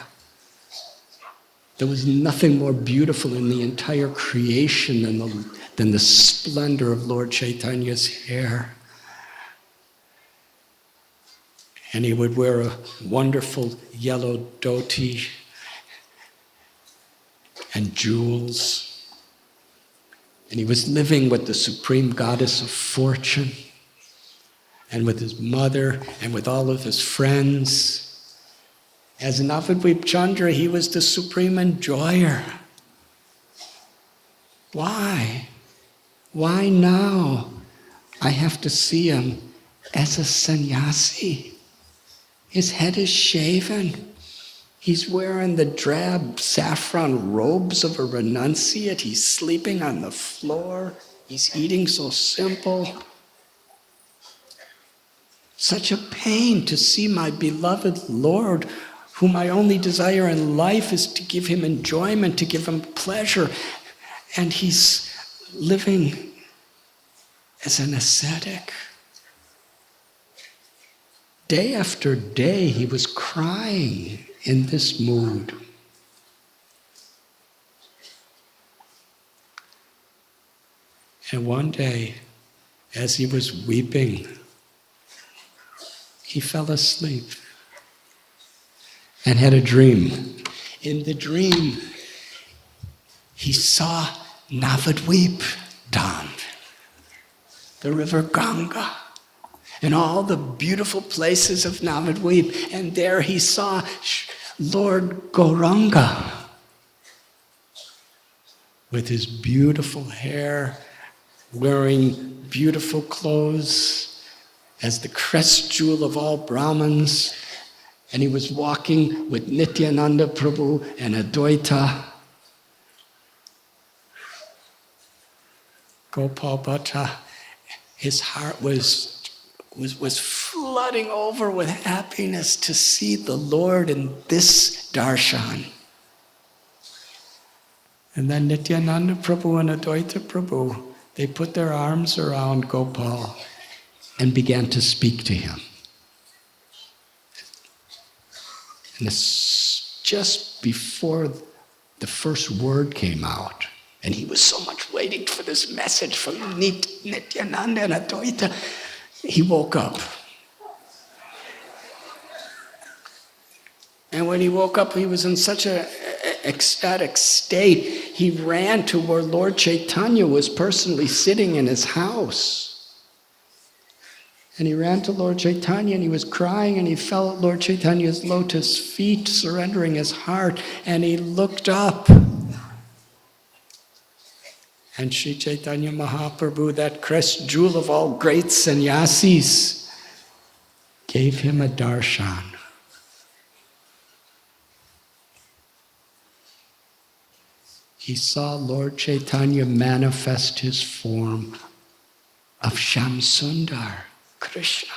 Speaker 1: There was nothing more beautiful in the entire creation than the splendor of Lord Chaitanya's hair. And he would wear a wonderful yellow dhoti and jewels. And he was living with the supreme goddess of fortune, and with his mother, and with all of his friends. As Navadvip Chandra, he was the supreme enjoyer. Why? Why now I have to see him as a sannyasi? His head is shaven. He's wearing the drab saffron robes of a renunciate. He's sleeping on the floor. He's eating so simple. Such a pain to see my beloved Lord, whom my only desire in life is to give him enjoyment, to give him pleasure. And he's living as an ascetic. Day after day, he was crying in this mood. And one day, as he was weeping, he fell asleep and had a dream. In the dream, he saw Navadvip Dham, the river Ganga, and all the beautiful places of Navadvip. And there he saw Lord Gauranga with his beautiful hair, wearing beautiful clothes, as the crest jewel of all Brahmins, and he was walking with Nityananda Prabhu and Advaita. Gopal Bhatta, his heart was flooding over with happiness to see the Lord in this darshan. And then Nityananda Prabhu and Advaita Prabhu, they put their arms around Gopal and began to speak to him. And it's just before the first word came out, and he was so much waiting for this message from Nityananda and Advaita, he woke up. And when he woke up, he was in such an ecstatic state, he ran to where Lord Chaitanya was personally sitting in his house. And he ran to Lord Chaitanya and he was crying and he fell at Lord Chaitanya's lotus feet, surrendering his heart, and he looked up. And Sri Chaitanya Mahaprabhu, that crest jewel of all great sannyasis, gave him a darshan. He saw Lord Chaitanya manifest his form of Shamsundar, Krishna.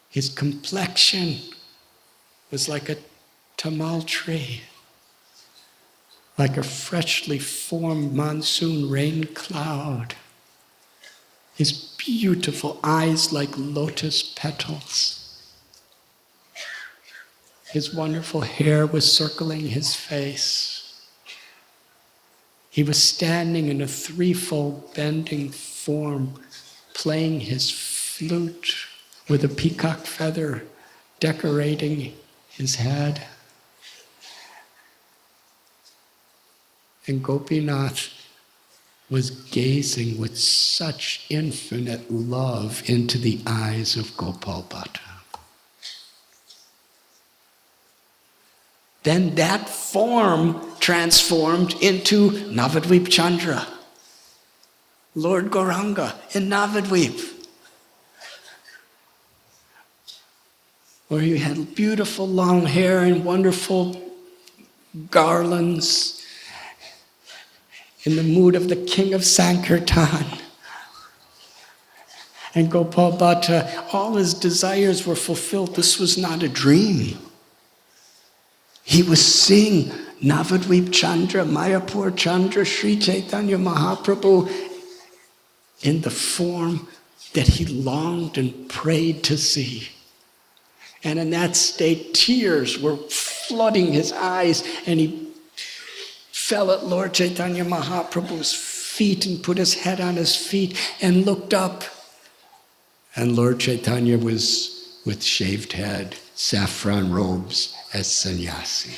Speaker 1: His complexion was like a tamal tree, like a freshly formed monsoon rain cloud. His beautiful eyes like lotus petals. His wonderful hair was circling his face. He was standing in a threefold bending form, playing his flute with a peacock feather decorating his head. And Gopinath was gazing with such infinite love into the eyes of Gopal Bhatta. Then that form transformed into Navadvip Chandra, Lord Gauranga in Navadvip, where he had beautiful long hair and wonderful garlands, in the mood of the king of Sankirtan. And Gopal Bhatta, all his desires were fulfilled. This was not a dream. He was seeing Navadvip Chandra, Mayapur Chandra, Sri Chaitanya Mahaprabhu in the form that he longed and prayed to see. And in that state, tears were flooding his eyes, and he fell at Lord Chaitanya Mahaprabhu's feet and put his head on his feet and looked up. And Lord Chaitanya was with shaved head, saffron robes, as sannyasi.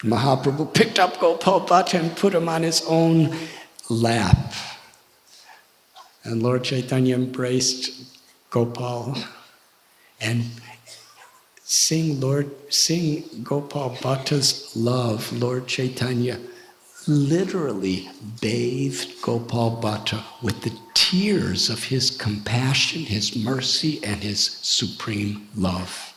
Speaker 1: Mahaprabhu picked up Gopal Bhatta and put him on his own lap. And Lord Chaitanya embraced Gopal and seeing Gopal Bhatta's love, Lord Chaitanya literally bathed Gopal Bhatta with the tears of his compassion, his mercy, and his supreme love.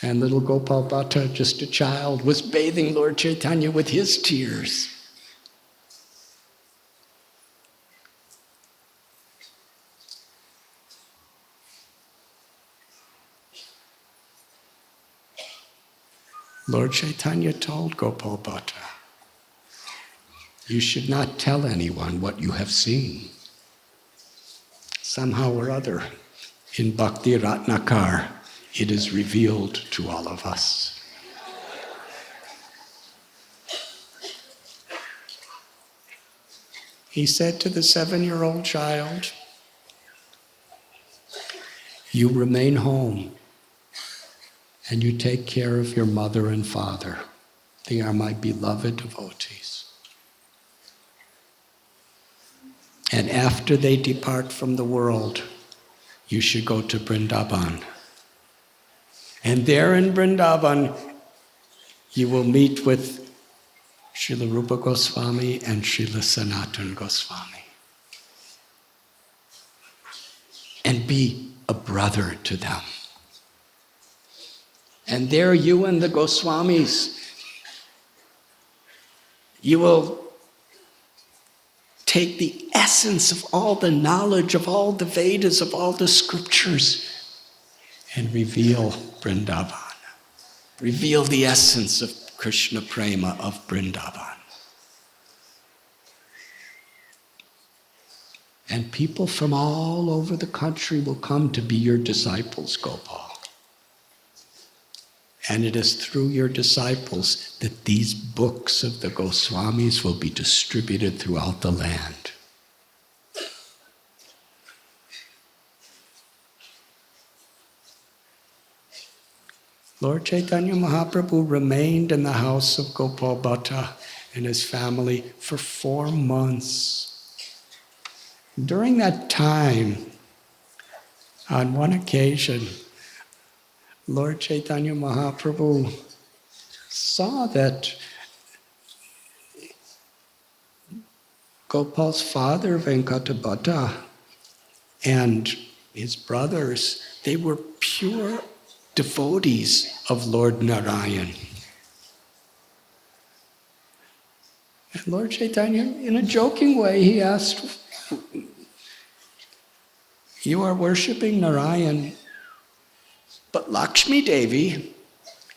Speaker 1: And little Gopal Bhatta, just a child, was bathing Lord Chaitanya with his tears. Lord Chaitanya told Gopal Bhatta, you should not tell anyone what you have seen. Somehow or other, in Bhakti Ratnakar, it is revealed to all of us. He said to the 7-year-old child, you remain home and you take care of your mother and father. They are my beloved devotees. And after they depart from the world, you should go to Vrindavan. And there in Vrindavan, you will meet with Srila Rupa Goswami and Srila Sanatana Goswami. And be a brother to them. And there you and the Goswamis, you will take the essence of all the knowledge, of all the Vedas, of all the scriptures, and reveal Vrindavan. Reveal the essence of Krishna Prema of Vrindavan. And people from all over the country will come to be your disciples, Gopal. And it is through your disciples that these books of the Goswamis will be distributed throughout the land. Lord Chaitanya Mahaprabhu remained in the house of Gopal Bhatta and his family for 4 months. During that time, on one occasion, Lord Chaitanya Mahaprabhu saw that Gopal's father, Venkatabhatta, and his brothers, they were pure devotees of Lord Narayan. And Lord Chaitanya, in a joking way, he asked, "You are worshipping Narayan, but Lakshmi Devi,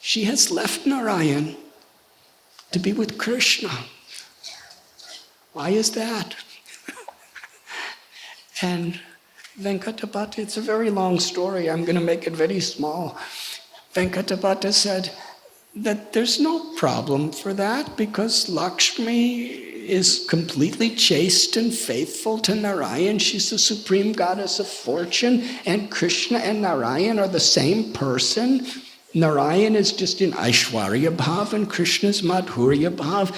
Speaker 1: she has left Narayan to be with Krishna. Why is that?" And Venkatabhatta, it's a very long story, I'm going to make it very small. Venkatabhatta said that there's no problem for that because Lakshmi is completely chaste and faithful to Narayan. She's the supreme goddess of fortune, and Krishna and Narayan are the same person. Narayan is just in Aishwarya Bhav and Krishna's Madhurya Bhav.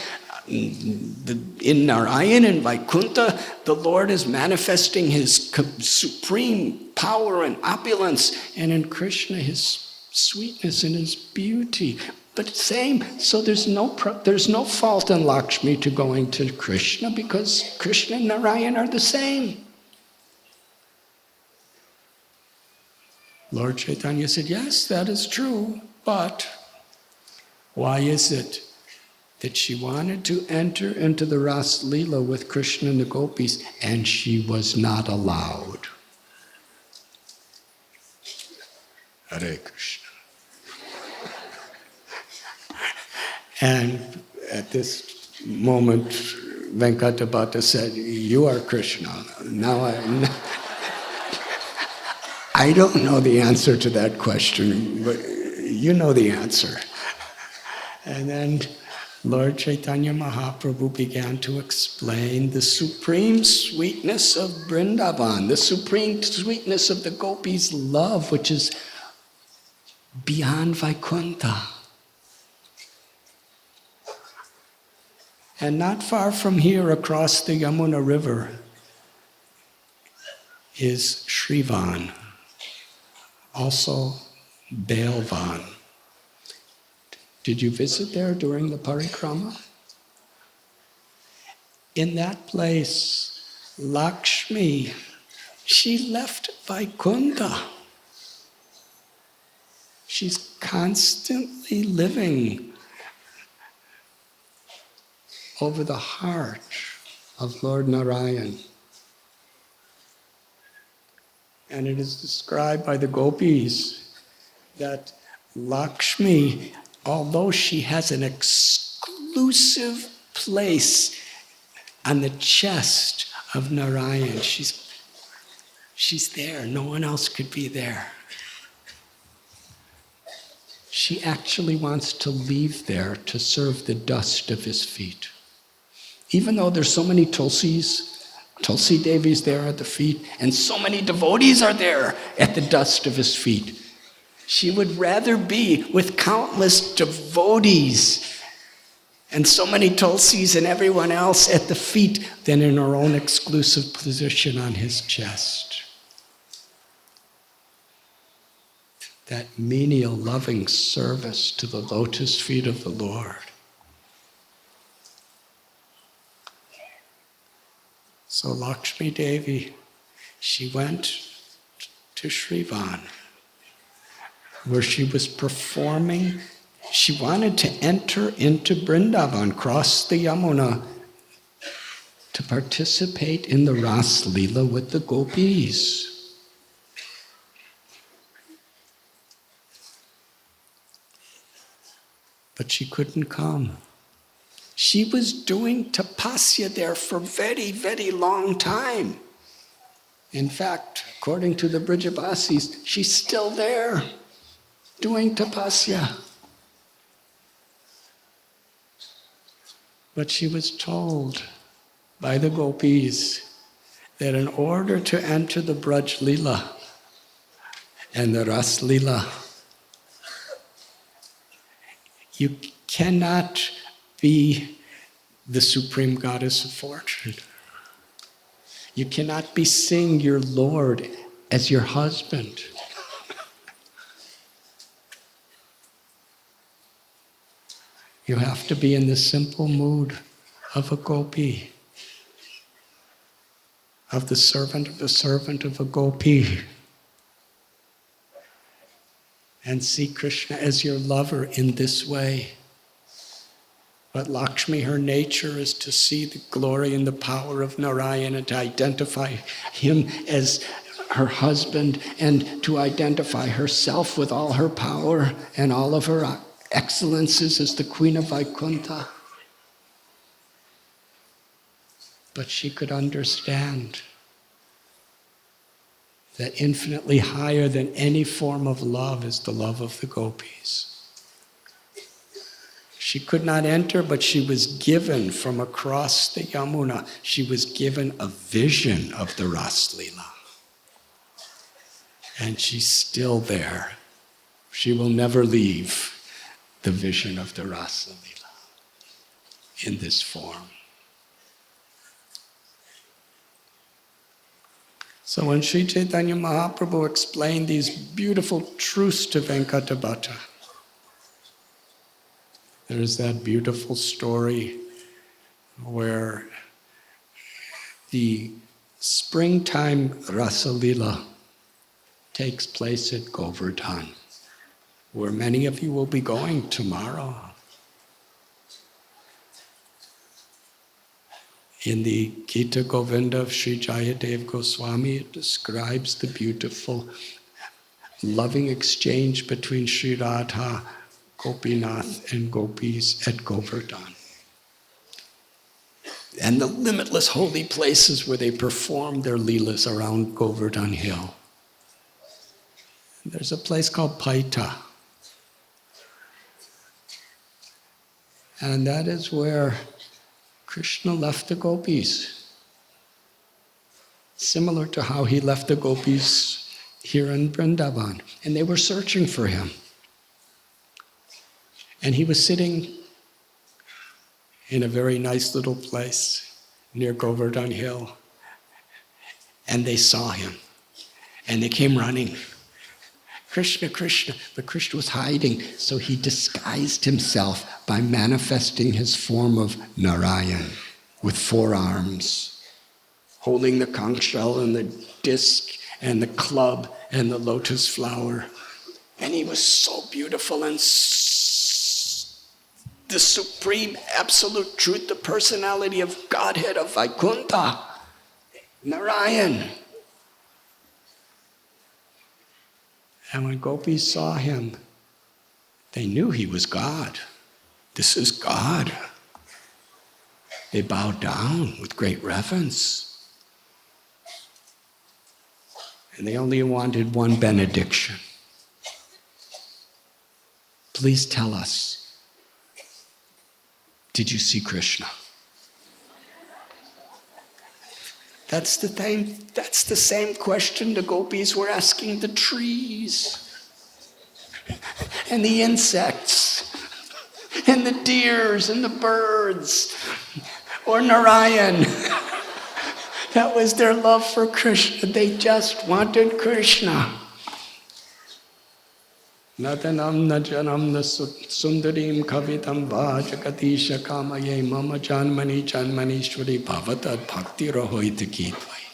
Speaker 1: In Narayan and Vaikuntha, the Lord is manifesting his supreme power and opulence, and in Krishna his sweetness and his beauty. But same, so there's no fault in Lakshmi to going to Krishna because Krishna and Narayan are the same. Lord Chaitanya said, yes, that is true, but why is it that she wanted to enter into the Ras Leela with Krishna and the gopis and she was not allowed? Hare Krishna. And at this moment, Venkatabhatta said, "You are Krishna." Now I don't know the answer to that question, but you know the answer. And then Lord Chaitanya Mahaprabhu began to explain the supreme sweetness of Vrindavan, the supreme sweetness of the gopis' love, which is beyond Vaikuntha. And not far from here, across the Yamuna River, is Shrivan, also Bailvan. Did you visit there during the parikrama? In that place, Lakshmi, she left Vaikuntha. She's constantly living over the heart of Lord Narayan. And it is described by the gopis that Lakshmi, although she has an exclusive place on the chest of Narayan, she's there. No one else could be there. She actually wants to leave there to serve the dust of his feet. Even though there's so many Tulsi Devis there at the feet, and so many devotees are there at the dust of his feet, she would rather be with countless devotees and so many Tulsis and everyone else at the feet than in her own exclusive position on his chest. That menial, loving service to the lotus feet of the Lord. So Lakshmi Devi, she went to Shrivan, where she was performing. She wanted to enter into Vrindavan, cross the Yamuna to participate in the Ras Leela with the gopis. But she couldn't come. She was doing tapasya there for very, very long time. In fact, according to the Brijavasis, she's still there doing tapasya. But she was told by the gopis that in order to enter the Braj Leela and the Ras Leela, you cannot be the supreme goddess of fortune. You cannot be seeing your Lord as your husband. You have to be in the simple mood of a gopi, of the servant of a gopi, and see Krishna as your lover in this way. But Lakshmi, her nature is to see the glory and the power of Narayana, to identify him as her husband, and to identify herself with all her power and all of her excellences as the queen of Vaikuntha. But she could understand that infinitely higher than any form of love is the love of the gopis. She could not enter, but she was given from across the Yamuna, she was given a vision of the Ras Leela. And she's still there. She will never leave the vision of the Rasa Leela in this form. So when Sri Chaitanya Mahaprabhu explained these beautiful truths to Venkatabhata, there's that beautiful story where the springtime Rasa Leela takes place at Govardhan, where many of you will be going tomorrow. In the Gita Govinda of Sri Jayadev Goswami, it describes the beautiful, loving exchange between Sri Radha, Gopinath, and gopis at Govardhan. And the limitless holy places where they perform their leelas around Govardhan Hill. There's a place called Paita. And that is where Krishna left the gopis. Similar to how he left the gopis here in Vrindavan. And they were searching for him. And he was sitting in a very nice little place near Govardhan Hill. And they saw him. And they came running. Krishna, Krishna. But Krishna was hiding, so he disguised himself by manifesting his form of Narayan with 4 arms, holding the conch shell and the disc and the club and the lotus flower. And he was so beautiful and the supreme absolute truth, the personality of Godhead of Vaikuntha, Narayan. And when gopis saw him, they knew he was God. This is God. They bowed down with great reverence. And they only wanted one benediction. Please tell us, did you see Krishna? That's the same question the gopis were asking the trees and the insects and the deers and the birds or Narayan. That was their love for Krishna. They just wanted Krishna. Natanam najanam sundarim kavitam vajakatisha kamaye mama janmani janmanishwari bhavatad bhakti rahoita kitvai.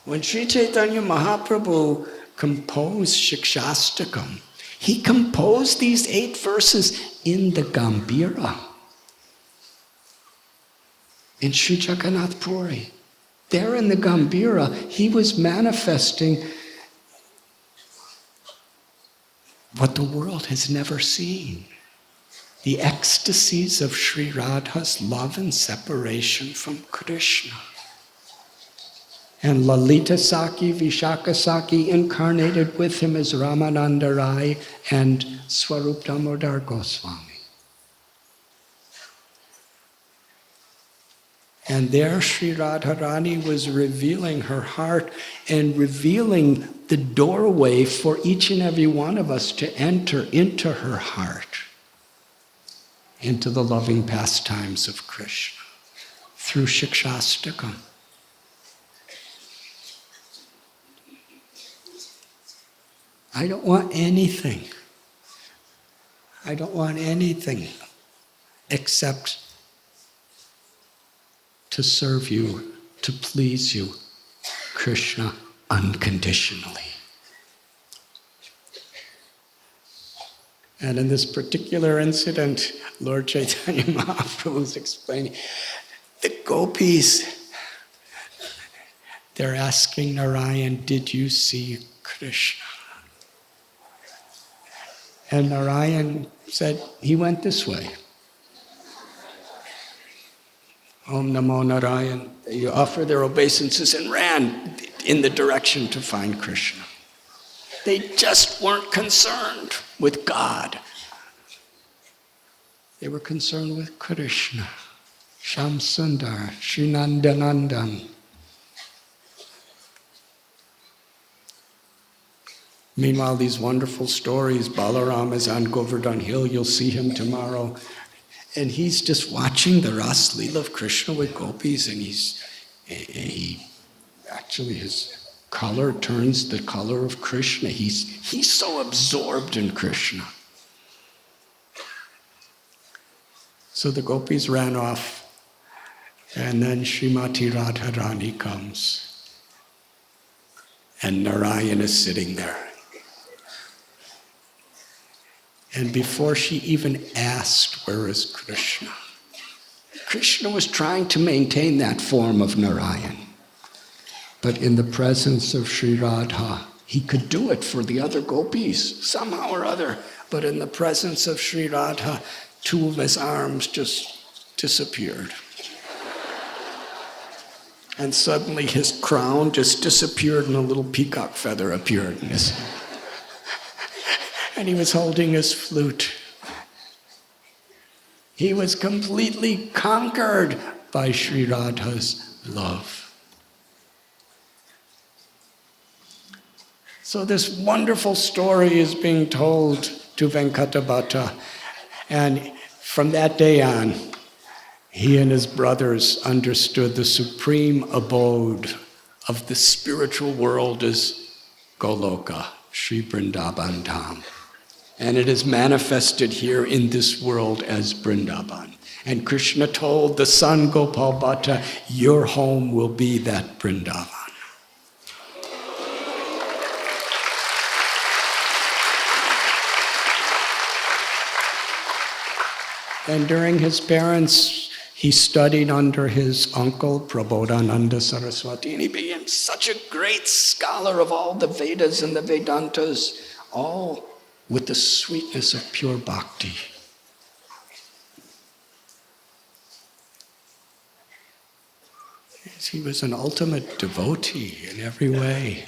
Speaker 1: When Sri Chaitanya Mahaprabhu composed Shikshastakam, he composed these 8 verses in the Gambhira. in Sri Jagannath Puri. There in the Gambhira, he was manifesting what the world has never seen. The ecstasies of Sri Radha's love and separation from Krishna. And Lalita Saki, Vishaka Saki incarnated with him as Ramananda Rai and Swarup Damodar Goswami. And there Sri Radharani was revealing her heart and revealing the doorway for each and every one of us to enter into her heart, into the loving pastimes of Krishna through Shikshastakam. I don't want anything. I don't want anything except to serve you, to please you, Krishna, unconditionally. And in this particular incident, Lord Chaitanya Mahaprabhu was explaining, the gopis, they're asking Narayan, did you see Krishna? And Narayan said, he went this way. Om Namo Narayan. They offered their obeisances and ran in the direction to find Krishna. They just weren't concerned with God. They were concerned with Krishna, Sham Sundar, Srinandanandan. Meanwhile, these wonderful stories, Balaram is on Govardhan Hill, you'll see him tomorrow. And he's just watching the Ras Leela of Krishna with gopis, and he actually, his color turns the color of Krishna. He's so absorbed in Krishna. So the gopis ran off, and then Srimati Radharani comes, and Narayan is sitting there. And before she even asked, where is Krishna? Krishna was trying to maintain that form of Narayan. But in the presence of Sri Radha, he could do it for the other gopis, somehow or other. But in the presence of Sri Radha, two of his arms just disappeared. And suddenly his crown just disappeared and a little peacock feather appeared in his and he was holding his flute. He was completely conquered by Sri Radha's love. So this wonderful story is being told to Venkatabhatta, and from that day on, he and his brothers understood the supreme abode of the spiritual world as Goloka, Sri Vrindavan Dham. And it is manifested here in this world as Vrindavan. And Krishna told the son Gopal Bhatta, your home will be that Vrindavan. And during his parents, he studied under his uncle, Prabodhananda Saraswati, and he became such a great scholar of all the Vedas and the Vedantas, all with the sweetness of pure bhakti. He was an ultimate devotee in every way.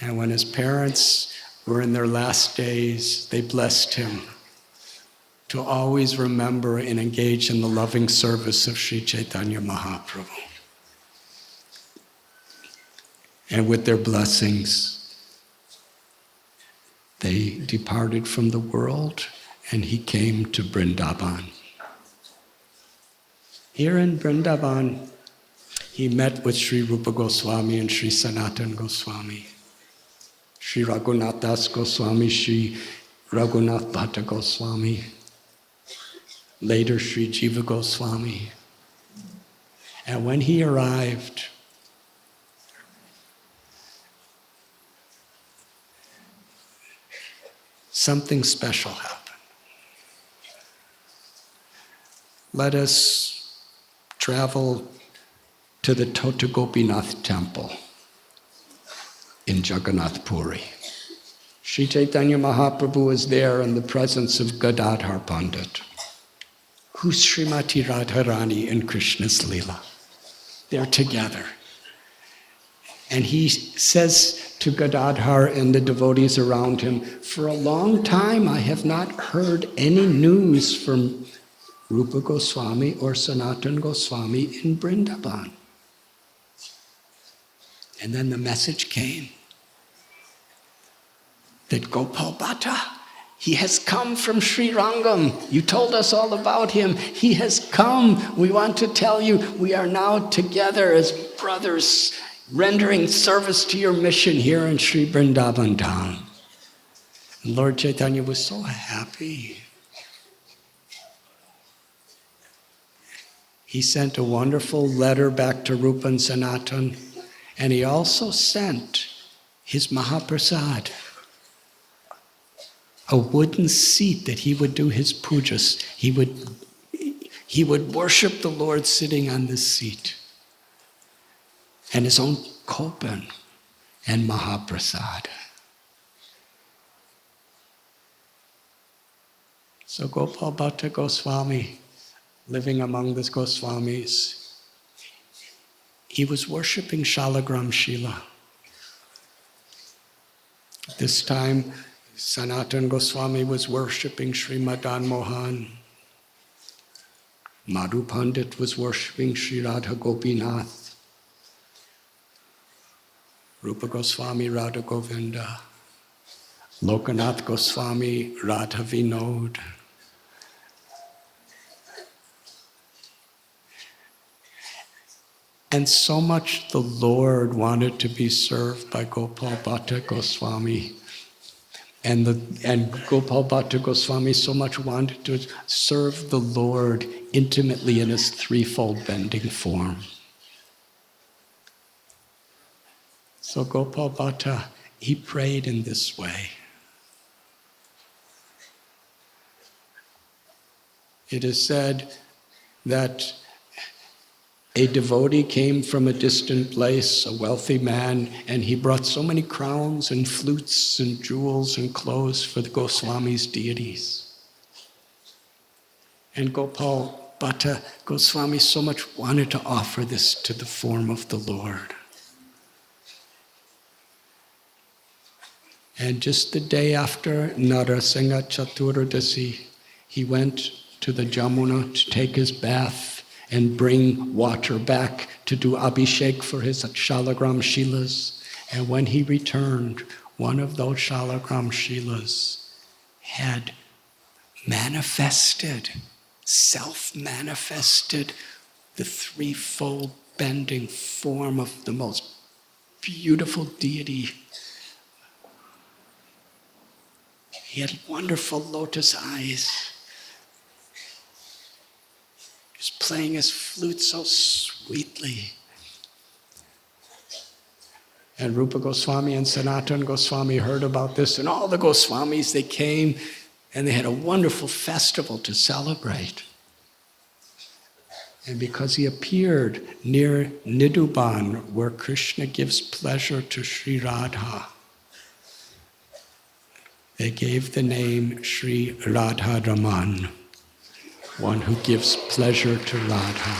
Speaker 1: And when his parents were in their last days, they blessed him to always remember and engage in the loving service of Sri Chaitanya Mahaprabhu. And with their blessings, they departed from the world, and he came to Vrindavan. Here in Vrindavan, he met with Sri Rupa Goswami and Sri Sanatan Goswami, Sri Raghunath Das Goswami, Sri Raghunath Bhatta Goswami, later Sri Jiva Goswami. And when he arrived, something special happened. Let us travel to the Tota Gopinath temple in Jagannath Puri. Sri Chaitanya Mahaprabhu is there in the presence of Gadadhar Pandit, who's Srimati Radharani in Krishna's Leela. They're together. And he says to Gadadhar and the devotees around him, for a long time I have not heard any news from Rupa Goswami or Sanatana Goswami in Vrindavan. And then the message came that Gopal Bhatta, he has come from Sri Rangam. You told us all about him. He has come. We want to tell you we are now together as brothers, rendering service to your mission here in Sri Vrindavan town. And Lord Chaitanya was so happy. He sent a wonderful letter back to Rupa and Sanatan, and he also sent his Mahaprasad, a wooden seat that he would do his pujas. He would worship the Lord sitting on this seat, and his own kopan and Mahaprasad. So Gopal Bhatta Goswami, living among the Goswamis, he was worshiping Shalagram Shila. This time, Sanatana Goswami was worshiping Sri Madan Mohan. Madhu Pandit was worshiping Sri Radha Gopinath. Rupa Goswami, Radha Govinda. Lokanath Goswami, Radha Vinod. And so much the Lord wanted to be served by Gopal Bhatta Goswami. And Gopal Bhatta Goswami so much wanted to serve the Lord intimately in his threefold bending form. So Gopal Bhatta, he prayed in this way. It is said that a devotee came from a distant place, a wealthy man, and he brought so many crowns and flutes and jewels and clothes for the Goswami's deities. And Gopal Bhatta Goswami so much wanted to offer this to the form of the Lord. And just the day after Narasingha Chaturdasi, he went to the Jamuna to take his bath and bring water back to do abhishek for his Shalagram Shilas. And when he returned, one of those Shalagram Shilas had manifested, self-manifested, the threefold bending form of the most beautiful deity. He had wonderful lotus eyes. He was playing his flute so sweetly. And Rupa Goswami and Sanatana Goswami heard about this, and all the Goswamis, they came and they had a wonderful festival to celebrate. And because he appeared near Nidhuban, where Krishna gives pleasure to Sri Radha, they gave the name Sri Radha Raman, one who gives pleasure to Radha.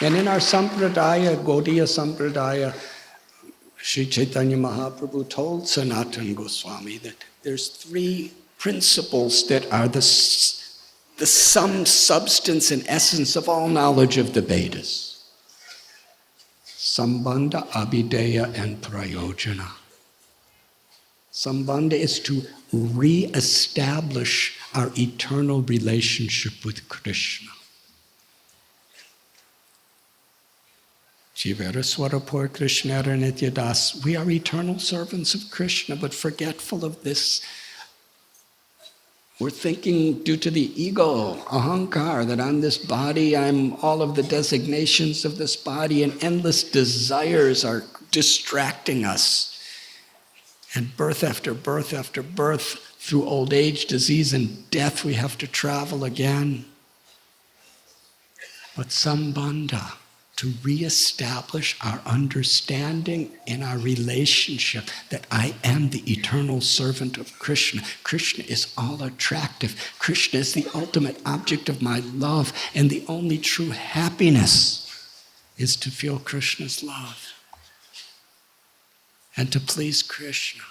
Speaker 1: And in our Sampradaya, Gaudiya Sampradaya, Sri Chaitanya Mahaprabhu told Sanatana Goswami that there's three principles that are the sum, substance, and essence of all knowledge of the Vedas. Sambandha, Abhideya, and Prayojana. Sambandha is to re-establish our eternal relationship with Krishna. Jivaraswarapur Krishna Nityadas. We are eternal servants of Krishna, but forgetful of this. We're thinking due to the ego, ahankar, that I'm this body, I'm all of the designations of this body, and endless desires are distracting us. And birth after birth after birth, through old age, disease, and death, we have to travel again. But sambandha, to reestablish our understanding in our relationship that I am the eternal servant of Krishna. Krishna is all attractive. Krishna is the ultimate object of my love, and the only true happiness is to feel Krishna's love and to please Krishna.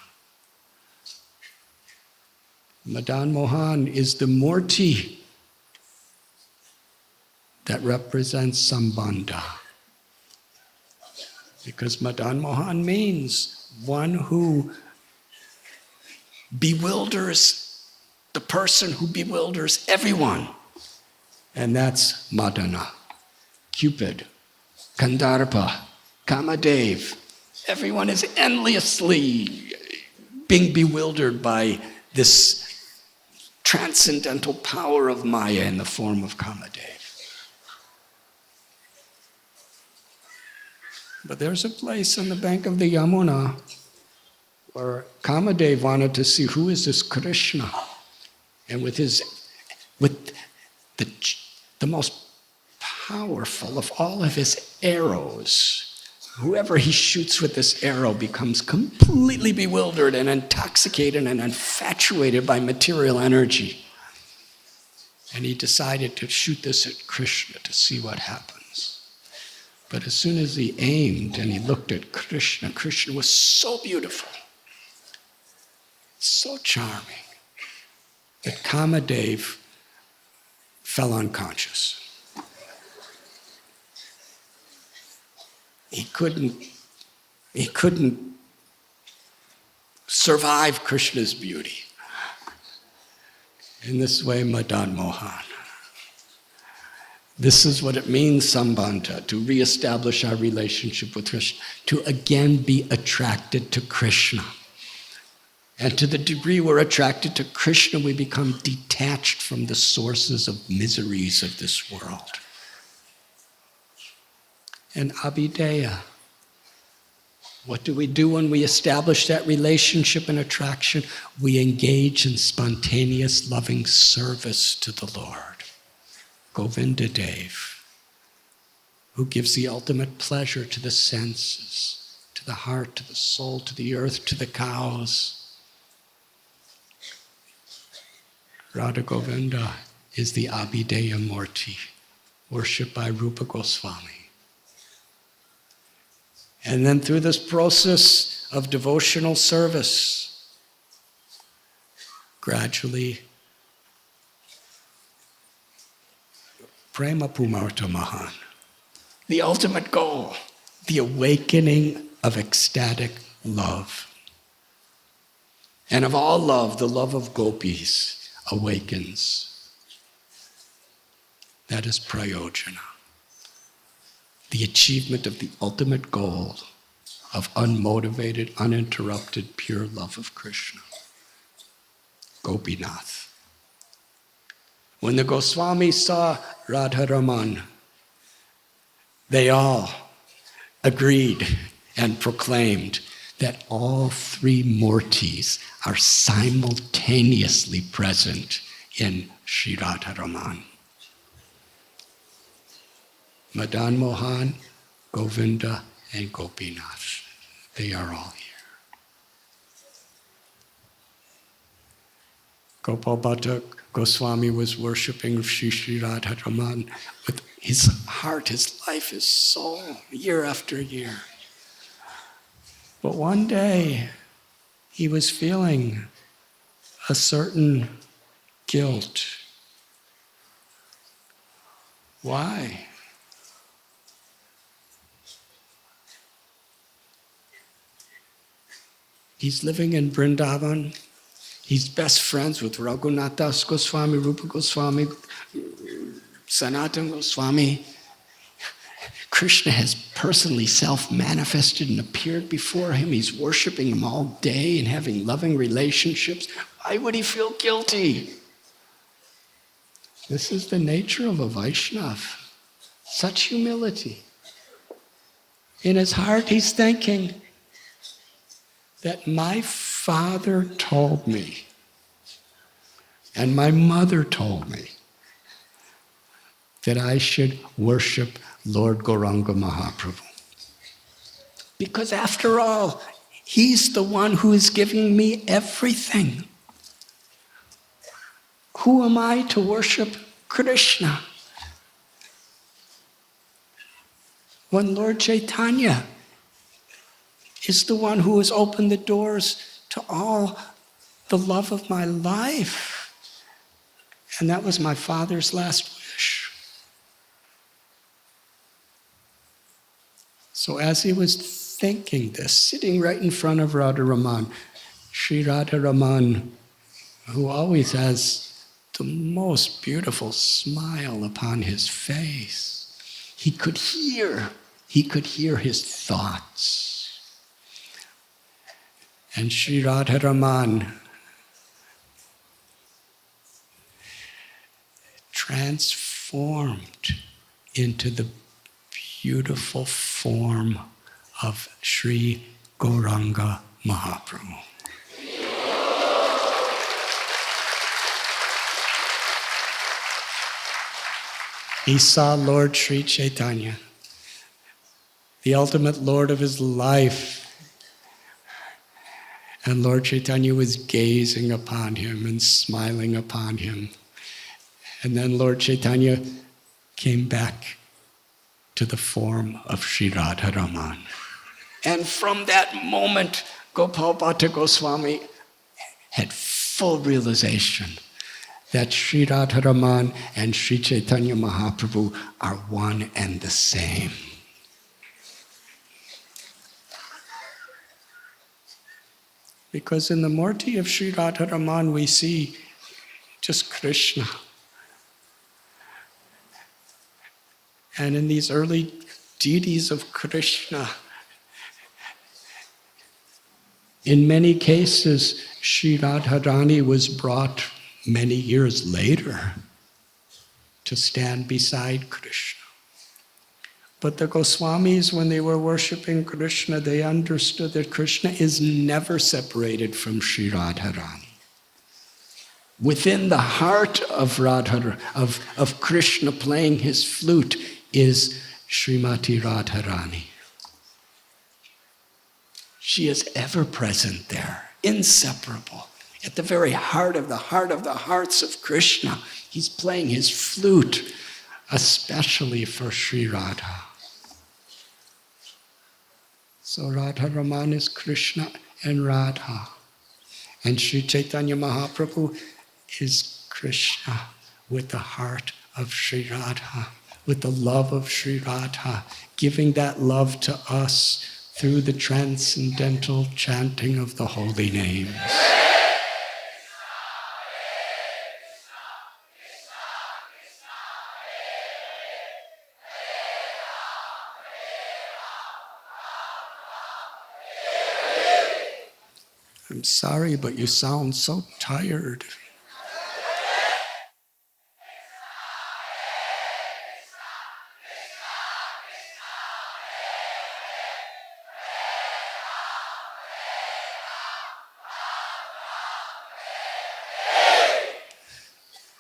Speaker 1: Madan Mohan is the murti that represents sambandha. Because Madan Mohan means one who bewilders the person who bewilders everyone. And that's Madana, Cupid, Kandarpa, Kamadev. Everyone is endlessly being bewildered by this transcendental power of Maya in the form of Kamadev. But there's a place on the bank of the Yamuna where Kamadev wanted to see who is this Krishna. And with the most powerful of all of his arrows, whoever he shoots with this arrow becomes completely bewildered and intoxicated and infatuated by material energy. And he decided to shoot this at Krishna to see what happens. But as soon as he aimed and he looked at Krishna, Krishna was so beautiful, so charming, that Kamadev fell unconscious. He couldn't survive Krishna's beauty. In this way, Madan Mohan. This is what it means, sambandha, to reestablish our relationship with Krishna, to again be attracted to Krishna. And to the degree we're attracted to Krishna, we become detached from the sources of miseries of this world. And abhideya, what do we do when we establish that relationship and attraction? We engage in spontaneous loving service to the Lord. Govinda Dev, who gives the ultimate pleasure to the senses, to the heart, to the soul, to the earth, to the cows. Radha Govinda is the Abhideya Murti, worshipped by Rupa Goswami. And then through this process of devotional service, gradually Prema Pumarta Mahan, the ultimate goal, the awakening of ecstatic love. And of all love, the love of gopis awakens. That is prayojana, the achievement of the ultimate goal of unmotivated, uninterrupted, pure love of Krishna. Gopinath. When the Goswamis saw Radharaman, they all agreed and proclaimed that all three murtis are simultaneously present in Sri Radharaman. Madan Mohan, Govinda, and Gopinath. They are all here. Gopal Bhatta Goswami was worshipping Sri Radharaman with his heart, his life, his soul, year after year. But one day, he was feeling a certain guilt. Why? He's living in Vrindavan. He's best friends with Raghunath Das Goswami, Rupa Goswami, Sanatana Goswami. Krishna has personally self-manifested and appeared before him. He's worshiping him all day and having loving relationships. Why would he feel guilty? This is the nature of a Vaishnava. Such humility. In his heart, he's thinking that my Father told me And my mother told me that I should worship Lord Gauranga Mahaprabhu. Because after all, he's the one who is giving me everything. Who am I to worship Krishna? When Lord Chaitanya is the one who has opened the doors to all the love of my life. And that was my father's last wish. So as he was thinking this, sitting right in front of Radharaman, Sri Radharaman, who always has the most beautiful smile upon his face, he could hear his thoughts. And Sri Radharaman transformed into the beautiful form of Sri Gauranga Mahaprabhu. He saw Lord Sri Chaitanya, the ultimate Lord of his life. And Lord Chaitanya was gazing upon him and smiling upon him. And then Lord Chaitanya came back to the form of Sri Radharaman. And from that moment, Gopal Bhatta Goswami had full realization that Sri Radharaman and Sri Chaitanya Mahaprabhu are one and the same. Because in the Murti of Sri Radharaman we see just Krishna. And in these early deities of Krishna, in many cases, Sri Radharani was brought many years later to stand beside Krishna. But the Goswamis, when they were worshiping Krishna, they understood that Krishna is never separated from Sri Radharani. Within the heart of of Krishna playing his flute is Srimati Radharani. She is ever present there, inseparable. At the very heart of the hearts of Krishna, he's playing his flute, especially for Sri Radha. So Radharaman is Krishna and Radha. And Sri Chaitanya Mahaprabhu is Krishna with the heart of Sri Radha, with the love of Sri Radha, giving that love to us through the transcendental chanting of the holy names. I'm sorry, but you sound so tired.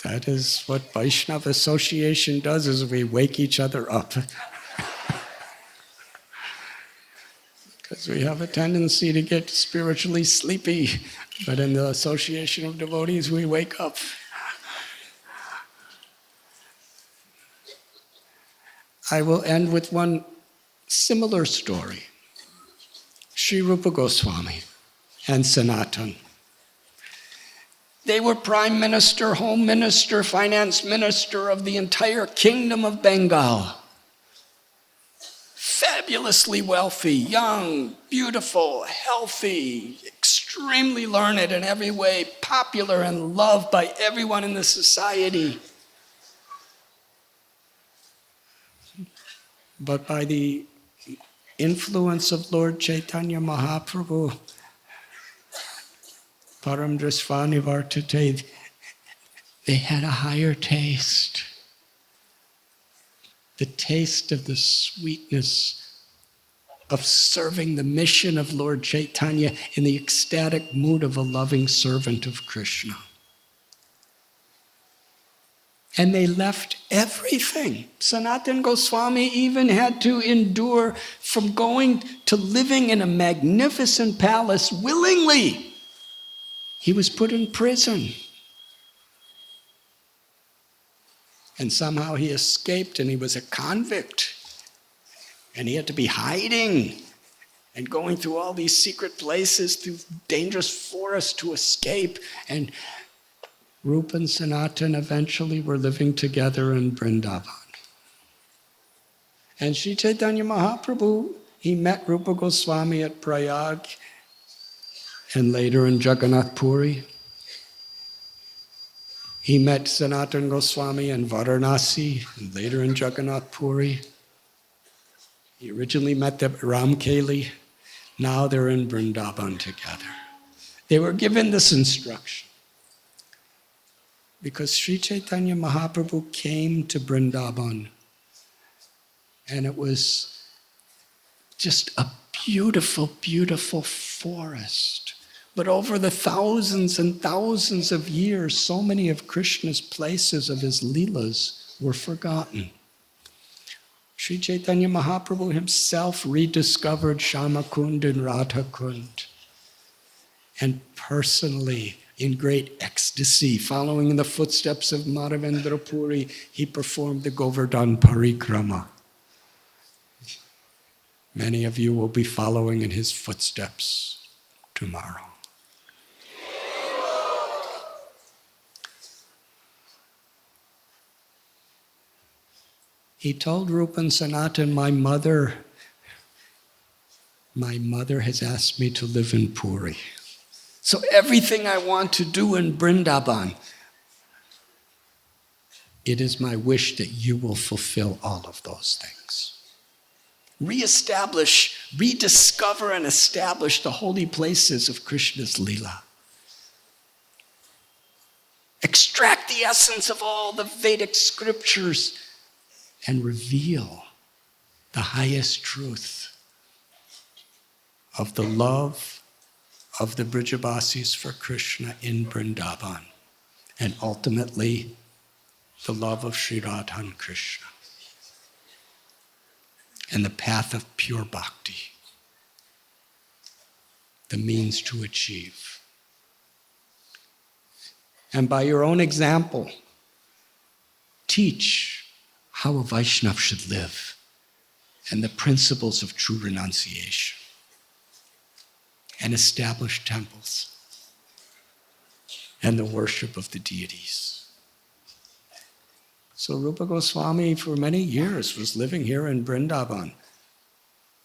Speaker 1: That is what Vaishnava Association does, is we wake each other up. Because we have a tendency to get spiritually sleepy, but in the association of devotees, we wake up. I will end with one similar story. Sri Rupa Goswami and Sanatan. They were prime minister, home minister, finance minister of the entire kingdom of Bengal. Fabulously wealthy, young, beautiful, healthy, extremely learned in every way, popular and loved by everyone in the society. But by the influence of Lord Chaitanya Mahaprabhu, Param Drisvani Vartate, they had a higher taste. The taste of the sweetness of serving the mission of Lord Chaitanya in the ecstatic mood of a loving servant of Krishna. And they left everything. Sanatana Goswami even had to endure from going to living in a magnificent palace willingly. He was put in prison. And somehow he escaped, and he was a convict. And he had to be hiding and going through all these secret places, through dangerous forests to escape. And Rupa and Sanatana eventually were living together in Vrindavan. And Sri Chaitanya Mahaprabhu, he met Rupa Goswami at Prayag and later in Jagannath Puri. He met Sanatana Goswami in Varanasi and later in Jagannath Puri. He originally met them at Ramkeli. Now they're in Vrindavan together. They were given this instruction because Sri Chaitanya Mahaprabhu came to Vrindavan, and it was just a beautiful, beautiful forest. But over the thousands and thousands of years, so many of Krishna's places of his leelas were forgotten. Sri Chaitanya Mahaprabhu himself rediscovered Shamakund and Radhakund. And personally, in great ecstasy, following in the footsteps of Madhavendra Puri, he performed the Govardhan Parikrama. Many of you will be following in his footsteps tomorrow. He told Rupa and Sanatana, my mother has asked me to live in Puri. So everything I want to do in Vrindavan, it is my wish that you will fulfill all of those things. Reestablish, rediscover and establish the holy places of Krishna's Leela. Extract the essence of all the Vedic scriptures and reveal the highest truth of the love of the Brajavasis for Krishna in Vrindavan, and ultimately the love of Sri Radha and Krishna, and the path of pure bhakti, the means to achieve. And by your own example, teach how a Vaishnava should live and the principles of true renunciation, and establish temples and the worship of the deities. So Rupa Goswami for many years was living here in Vrindavan,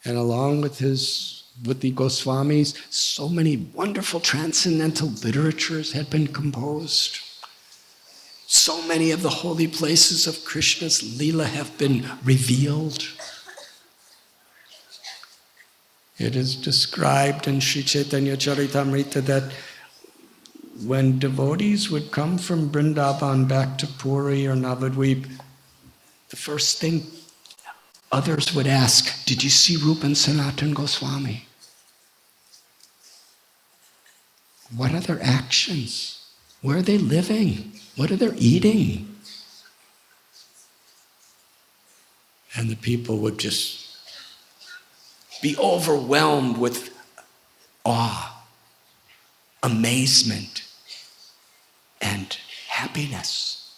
Speaker 1: and along with the Goswamis, so many wonderful transcendental literatures had been composed. So many of the holy places of Krishna's Leela have been revealed. It is described in Sri Chaitanya Charitamrita that when devotees would come from Vrindavan back to Puri or Navadvip, the first thing others would ask, did you see Rupa and Sanatana Goswami? What are their actions? Where are they living? What are they eating? And the people would just be overwhelmed with awe, amazement, and happiness.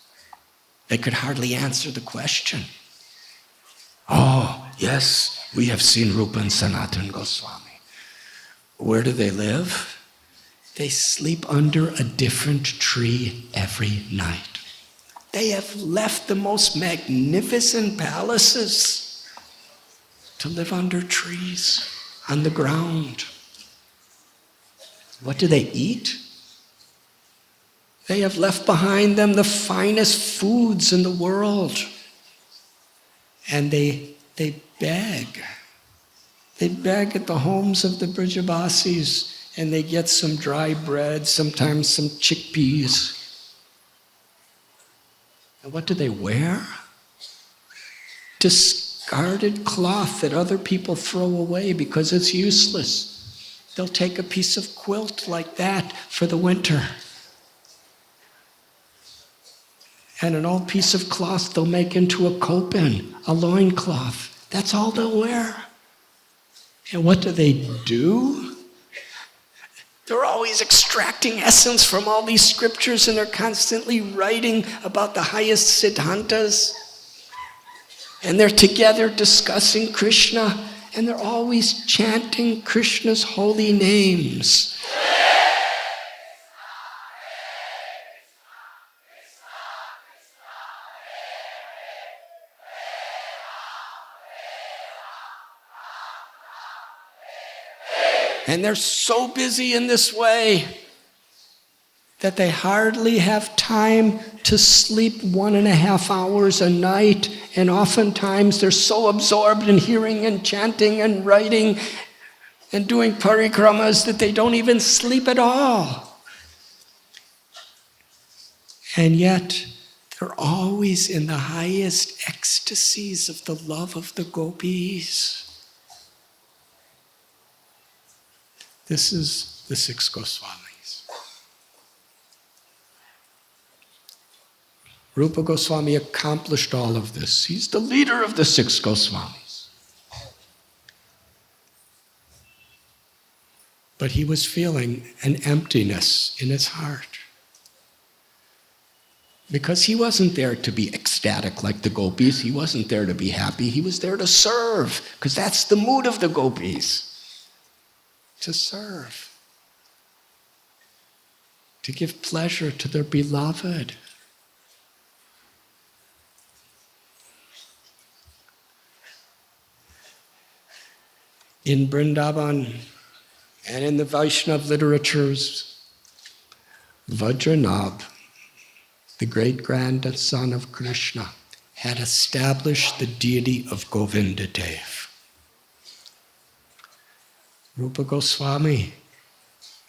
Speaker 1: They could hardly answer the question. Oh, yes, we have seen Rupa and Sanatana Goswami. Where do they live? They sleep under a different tree every night. They have left the most magnificent palaces to live under trees, on the ground. What do they eat? They have left behind them the finest foods in the world. And they beg. They beg at the homes of the Brajavasis, and they get some dry bread, sometimes some chickpeas. And what do they wear? Discarded cloth that other people throw away because it's useless. They'll take a piece of quilt like that for the winter. And an old piece of cloth they'll make into a kopin, a loincloth. That's all they'll wear. And what do? They're always extracting essence from all these scriptures, and they're constantly writing about the highest siddhantas. And they're together discussing Krishna, and they're always chanting Krishna's holy names. And they're so busy in this way that they hardly have time to sleep 1.5 hours a night. And oftentimes they're so absorbed in hearing and chanting and writing and doing parikramas that they don't even sleep at all. And yet they're always in the highest ecstasies of the love of the gopis. This is the 6 Goswamis. Rupa Goswami accomplished all of this. He's the leader of the 6 Goswamis. But he was feeling an emptiness in his heart. Because he wasn't there to be ecstatic like the gopis. He wasn't there to be happy. He was there to serve, because that's the mood of the gopis. To serve, to give pleasure to their beloved. In Vrindavan and in the Vaishnava literatures, Vajranabh, the great-grandson of Krishna, had established the deity of Govinda Dev. Rupa Goswami,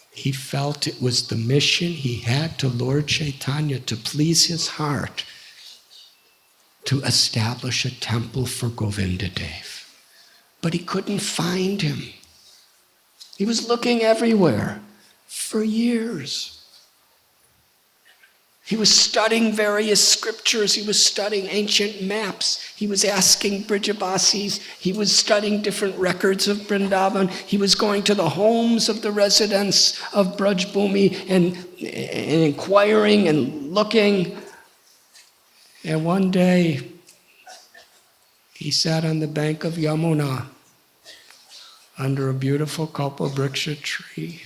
Speaker 1: he felt it was the mission he had to Lord Chaitanya to please his heart, to establish a temple for Govinda Dev. But he couldn't find him. He was looking everywhere for years. He was studying various scriptures. He was studying ancient maps. He was asking Brijavasis. He was studying different records of Vrindavan. He was going to the homes of the residents of Braj Bhumi and inquiring and looking. And one day, he sat on the bank of Yamuna under a beautiful kalpavriksha tree,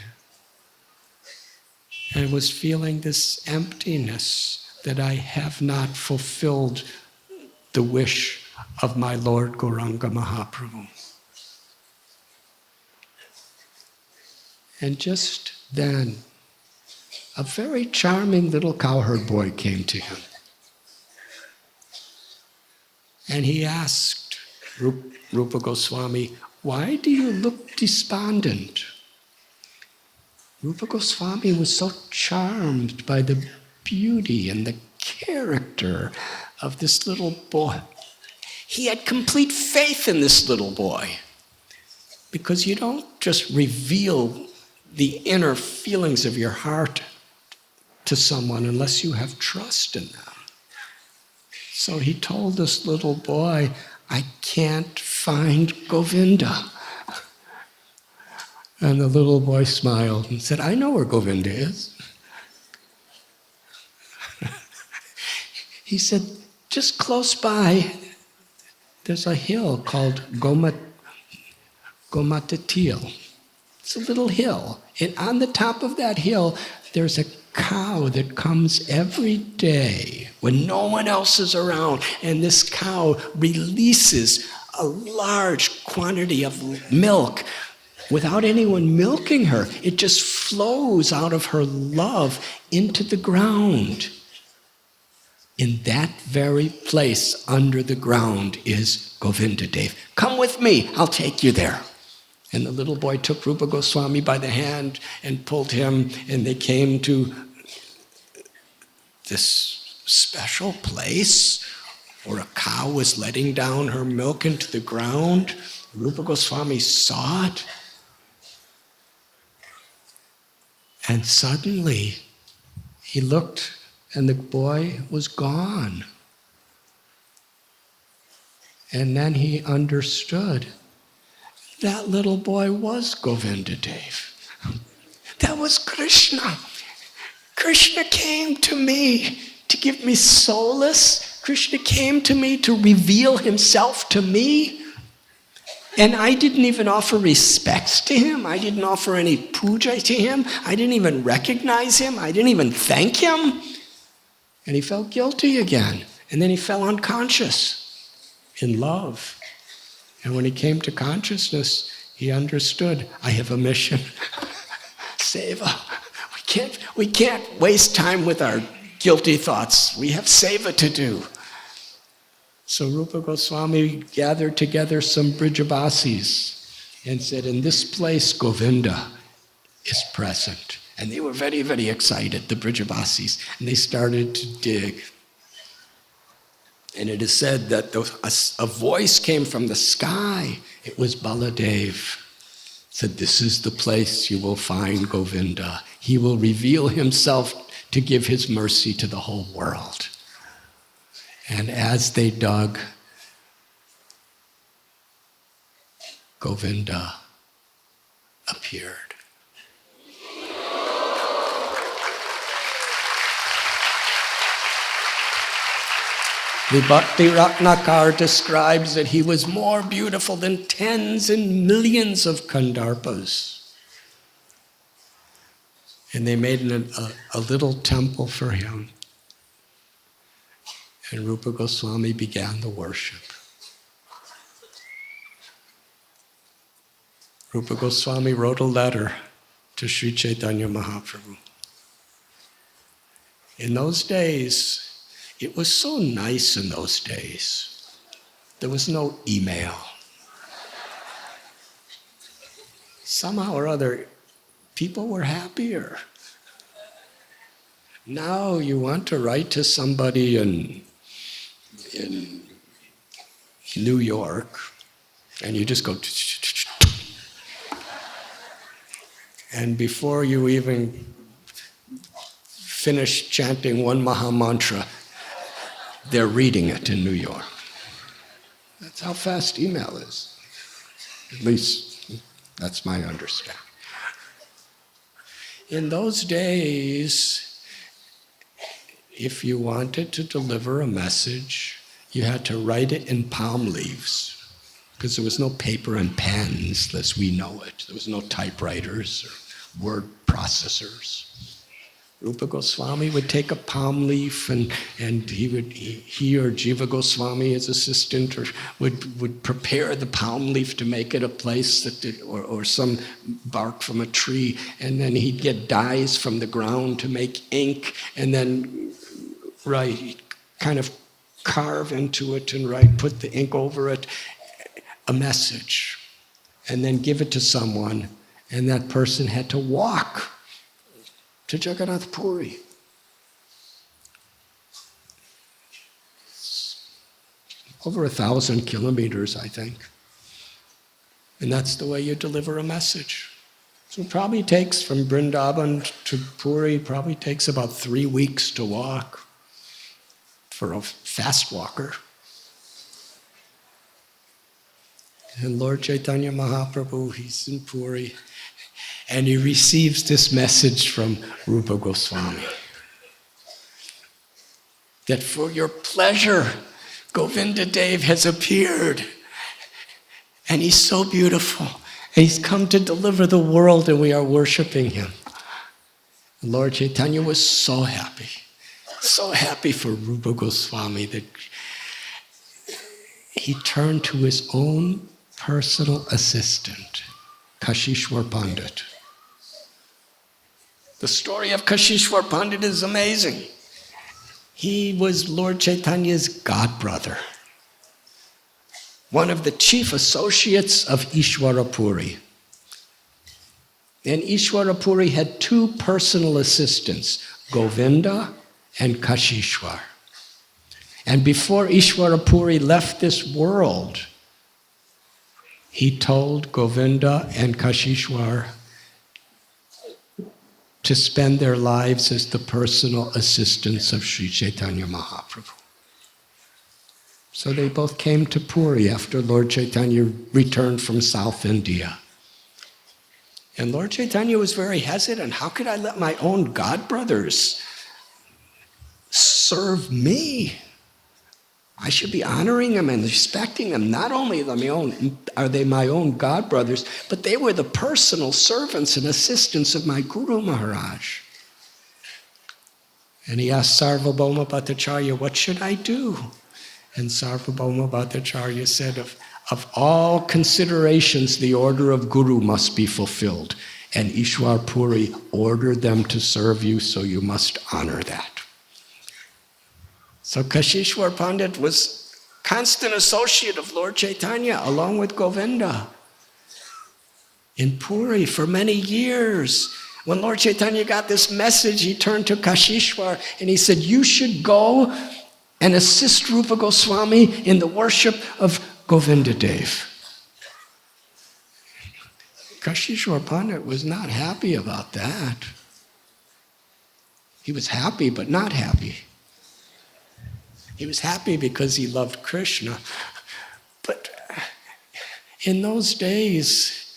Speaker 1: and was feeling this emptiness that I have not fulfilled the wish of my Lord Gauranga Mahaprabhu. And just then, a very charming little cowherd boy came to him. And he asked Rupa Goswami, "Why do you look despondent?" Rupa Goswami was so charmed by the beauty and the character of this little boy. He had complete faith in this little boy, because you don't just reveal the inner feelings of your heart to someone unless you have trust in them. So he told this little boy, "I can't find Govinda." And the little boy smiled and said, "I know where Govinda is." He said, "Just close by, there's a hill called Gomatatil. It's a little hill. And on the top of that hill, there's a cow that comes every day when no one else is around. And this cow releases a large quantity of milk without anyone milking her. It just flows out of her love into the ground. In that very place under the ground is Govinda Dev. Come with me, I'll take you there." And the little boy took Rupa Goswami by the hand and pulled him, and they came to this special place where a cow was letting down her milk into the ground. Rupa Goswami saw it. And suddenly, he looked and the boy was gone. And then he understood that little boy was Govinda Dev. That was Krishna. Krishna came to me to give me solace. Krishna came to me to reveal himself to me. And I didn't even offer respects to him. I didn't offer any puja to him. I didn't even recognize him. I didn't even thank him. And he felt guilty again. And then he fell unconscious in love. And when he came to consciousness, he understood, I have a mission. Seva. We can't waste time with our guilty thoughts. We have seva to do. So Rupa Goswami gathered together some Brijavasis and said, in this place Govinda is present. And they were very, very excited, the Brijavasis, and they started to dig. And it is said that a voice came from the sky. It was Baladev. Said, this is the place you will find Govinda. He will reveal himself to give his mercy to the whole world. And as they dug, Govinda appeared. The Bhakti Ratnakar describes that he was more beautiful than tens and millions of Kandarpas. And they made a little temple for him. And Rupa Goswami began the worship. Rupa Goswami wrote a letter to Sri Chaitanya Mahaprabhu. In those days, it was so nice in those days. There was no email. Somehow or other, people were happier. Now you want to write to somebody in New York, and you just go, and before you even finish chanting one Maha Mantra, they're reading it in New York. That's how fast email is. At least that's my understanding. In those days, if you wanted to deliver a message, you had to write it in palm leaves, because there was no paper and pens as we know it. There was no typewriters or word processors. Rupa Goswami would take a palm leaf and he or Jiva Goswami, his assistant, would prepare the palm leaf to make it a place or some bark from a tree, and then he'd get dyes from the ground to make ink, and then kind of carve into it and put the ink over it, a message, and then give it to someone, and that person had to walk to Jagannath Puri. Over 1,000 kilometers, I think. And that's the way you deliver a message. So it probably takes from Vrindavan to Puri, probably takes about 3 weeks to walk for a fast walker. And Lord Chaitanya Mahaprabhu, he's in Puri, and he receives this message from Rupa Goswami. That for your pleasure, Govinda Dev has appeared. And he's so beautiful. And he's come to deliver the world, and we are worshiping him. And Lord Chaitanya was so happy for Rupa Goswami that he turned to his own personal assistant, Kashishwar Pandit. The story of Kashishwar Pandit is amazing. He was Lord Chaitanya's godbrother, one of the chief associates of Ishwara Puri. And Ishwara Puri had 2 personal assistants, Govinda and Kashishwar. And before Ishwara Puri left this world, he told Govinda and Kashishwar, to spend their lives as the personal assistants of Sri Chaitanya Mahaprabhu. So they both came to Puri after Lord Chaitanya returned from South India. And Lord Chaitanya was very hesitant. How could I let my own godbrothers serve me? I should be honoring them and respecting them. Not only are they my own godbrothers, but they were the personal servants and assistants of my Guru Maharaj. And he asked Sarvabhauma Bhattacharya, what should I do? And Sarvabhauma Bhattacharya said, of all considerations, the order of Guru must be fulfilled. And Ishwar Puri ordered them to serve you, so you must honor that. So Kashishwar Pandit was constant associate of Lord Chaitanya along with Govinda in Puri for many years. When Lord Chaitanya got this message, he turned to Kashishwar and he said, you should go and assist Rupa Goswami in the worship of Govinda Dev. Kashishwar Pandit was not happy about that. He was happy, but not happy. He was happy because he loved Krishna. But in those days,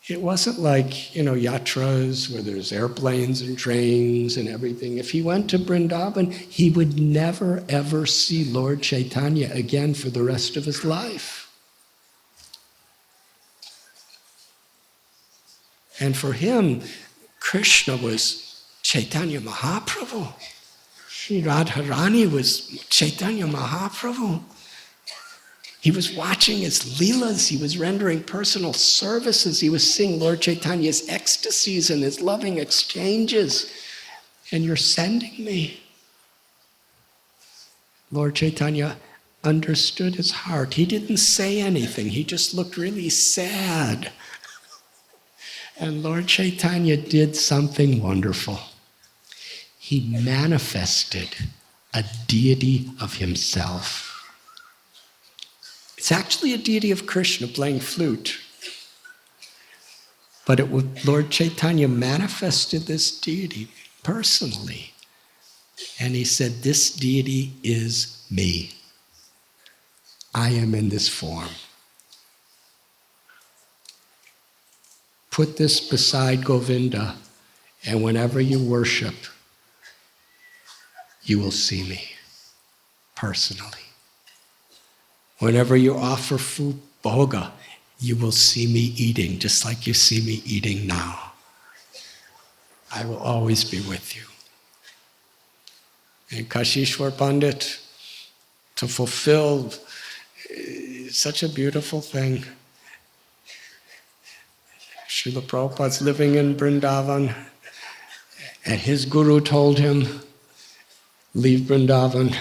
Speaker 1: it wasn't like, yatras where there's airplanes and trains and everything. If he went to Vrindavan, he would never ever see Lord Chaitanya again for the rest of his life. And for him, Krishna was Chaitanya Mahaprabhu. Sri Radharani was Chaitanya Mahaprabhu. He was watching his leelas. He was rendering personal services. He was seeing Lord Chaitanya's ecstasies and his loving exchanges. And you're sending me. Lord Chaitanya understood his heart. He didn't say anything. He just looked really sad. And Lord Chaitanya did something wonderful. He manifested a deity of himself. It's actually a deity of Krishna playing flute. But Lord Chaitanya manifested this deity personally. And he said, this deity is me. I am in this form. Put this beside Govinda, and whenever you worship, you will see me personally. Whenever you offer food, bhoga, you will see me eating, just like you see me eating now. I will always be with you. And Kashishwar Pandit, to fulfill such a beautiful thing. Srila Prabhupada's living in Vrindavan, and his guru told him, leave Vrindavan,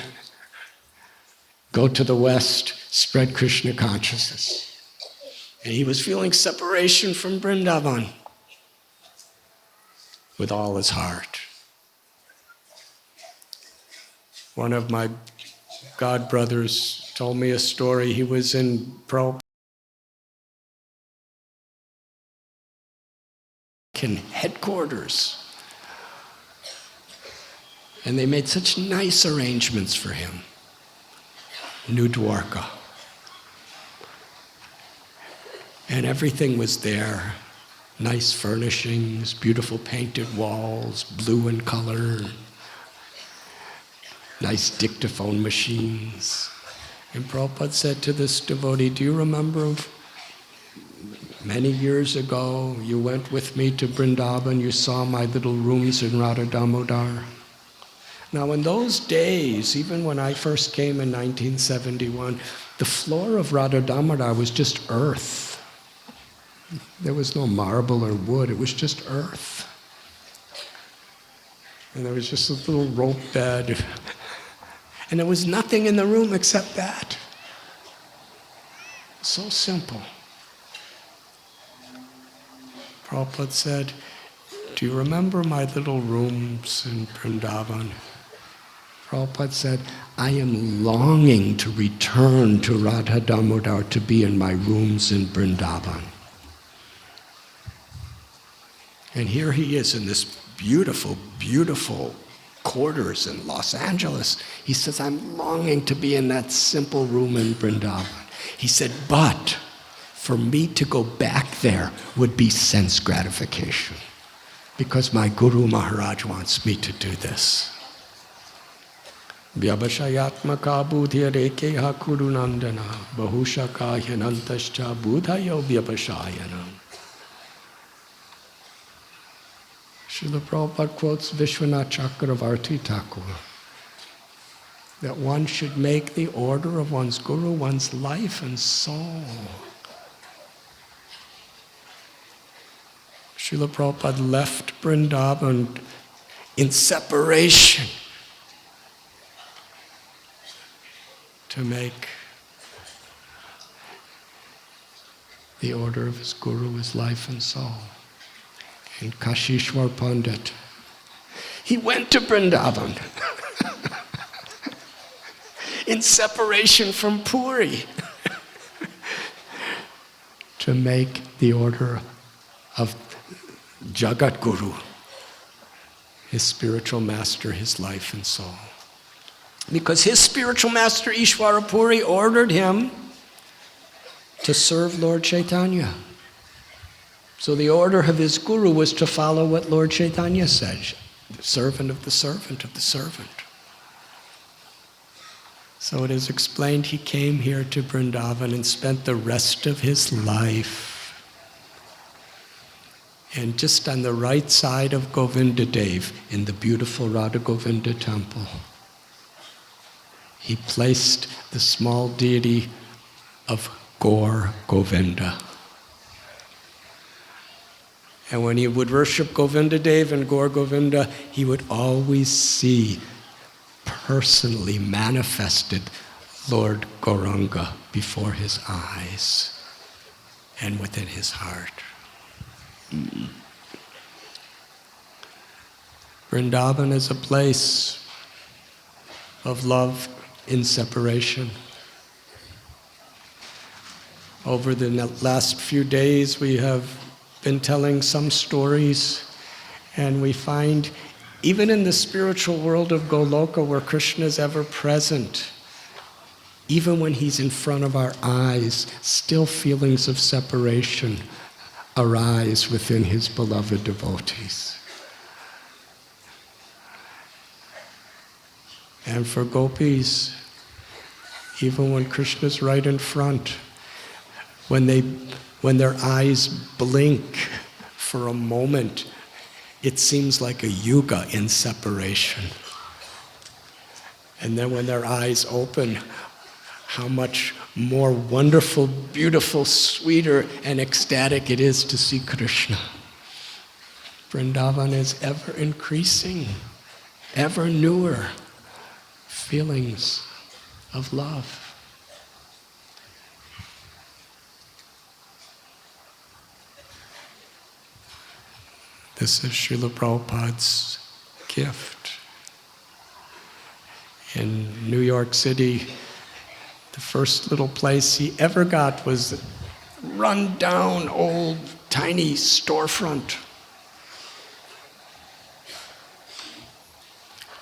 Speaker 1: go to the West, spread Krishna consciousness. And he was feeling separation from Vrindavan with all his heart. One of my godbrothers told me a story. He was in Prabhupada headquarters. And they made such nice arrangements for him. New Dwarka. And everything was there. Nice furnishings, beautiful painted walls, blue in color, nice dictaphone machines. And Prabhupada said to this devotee, do you remember many years ago you went with me to Vrindavan, you saw my little rooms in Radha Damodar? Now in those days, even when I first came in 1971, the floor of Radha Damodar was just earth. There was no marble or wood, it was just earth. And there was just a little rope bed. And there was nothing in the room except that. So simple. Prabhupada said, do you remember my little rooms in Vrindavan? Prabhupada said, I am longing to return to Radha Damodar to be in my rooms in Vrindavan. And here he is in this beautiful, beautiful quarters in Los Angeles. He says, I'm longing to be in that simple room in Vrindavan. He said, but for me to go back there would be sense gratification, because my Guru Maharaj wants me to do this. Vyabhashayatmaka budhya rekeha kurunandana bahushaka hyanantascha budhayo vyabhashayanam. Srila Prabhupada quotes Vishwanath Chakravarti Thakur that one should make the order of one's Guru one's life and soul. Srila Prabhupada left Vrindavan in separation to make the order of his Guru his life and soul. And Kashishwar Pandit, he went to Vrindavan in separation from Puri to make the order of Jagat Guru, his spiritual master, his life and soul. Because his spiritual master Ishwara Puri ordered him to serve Lord Chaitanya. So the order of his Guru was to follow what Lord Chaitanya said, the servant of the servant of the servant. So it is explained he came here to Vrindavan and spent the rest of his life. And just on the right side of Govinda Dev, in the beautiful Radha Govinda temple, he placed the small deity of Gaur Govinda. And when he would worship Govinda Dev and Gaur Govinda, he would always see personally manifested Lord Gauranga before his eyes and within his heart. Vrindavan is a place of love in separation. Over the last few days, we have been telling some stories, and we find even in the spiritual world of Goloka, where Krishna is ever present, even when he's in front of our eyes, still feelings of separation arise within his beloved devotees. And for gopis, even when Krishna's right in front, when their eyes blink for a moment, it seems like a yuga in separation. And then when their eyes open, how much more wonderful, beautiful, sweeter, and ecstatic it is to see Krishna. Vrindavan is ever increasing, ever newer feelings of love. This is Srila Prabhupada's gift. In New York City, the first little place he ever got was a run-down, old, tiny storefront.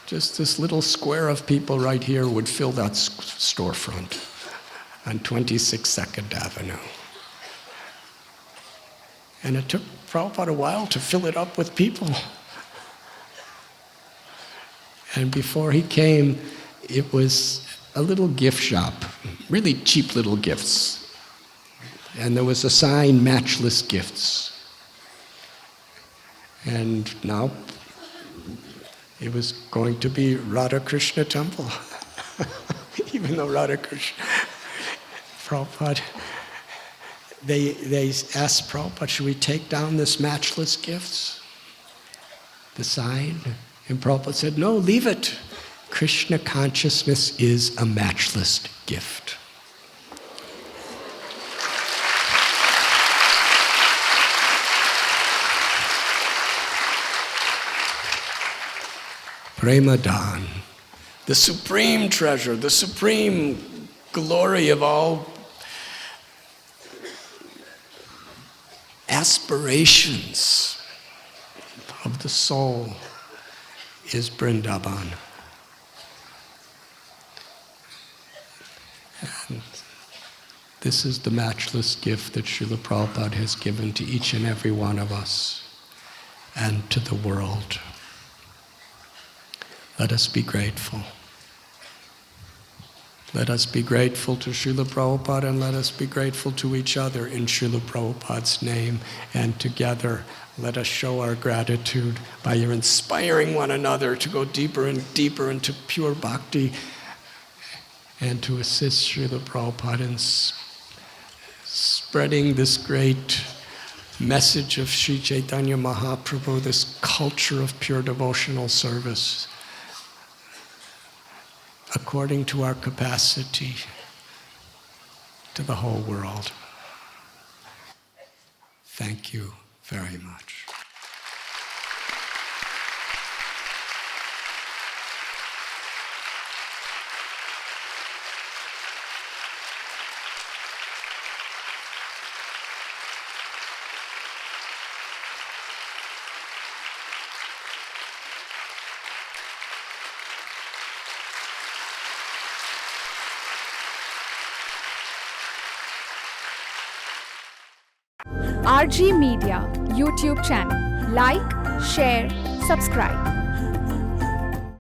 Speaker 1: Just this little square of people right here would fill that storefront on 26 Second Avenue. And it took Prabhupada a while to fill it up with people. And before he came, it was a little gift shop, really cheap little gifts. And there was a sign, matchless gifts. And now it was going to be Radha Krishna temple. Even though Radha Krishna, Prabhupada, they asked Prabhupada, should we take down this matchless gifts? The sign? And Prabhupada said, no, leave it. Krishna consciousness is a matchless gift. Premadan, the supreme treasure, the supreme glory of all aspirations of the soul is Vrindavan. And this is the matchless gift that Srila Prabhupada has given to each and every one of us and to the world. Let us be grateful. Let us be grateful to Srila Prabhupada, and let us be grateful to each other in Srila Prabhupada's name. And together, let us show our gratitude by inspiring one another to go deeper and deeper into pure bhakti and to assist Srila Prabhupada in spreading this great message of Sri Chaitanya Mahaprabhu, this culture of pure devotional service, according to our capacity, to the whole world. Thank you very much.
Speaker 2: RG Media YouTube channel. Like, share, subscribe.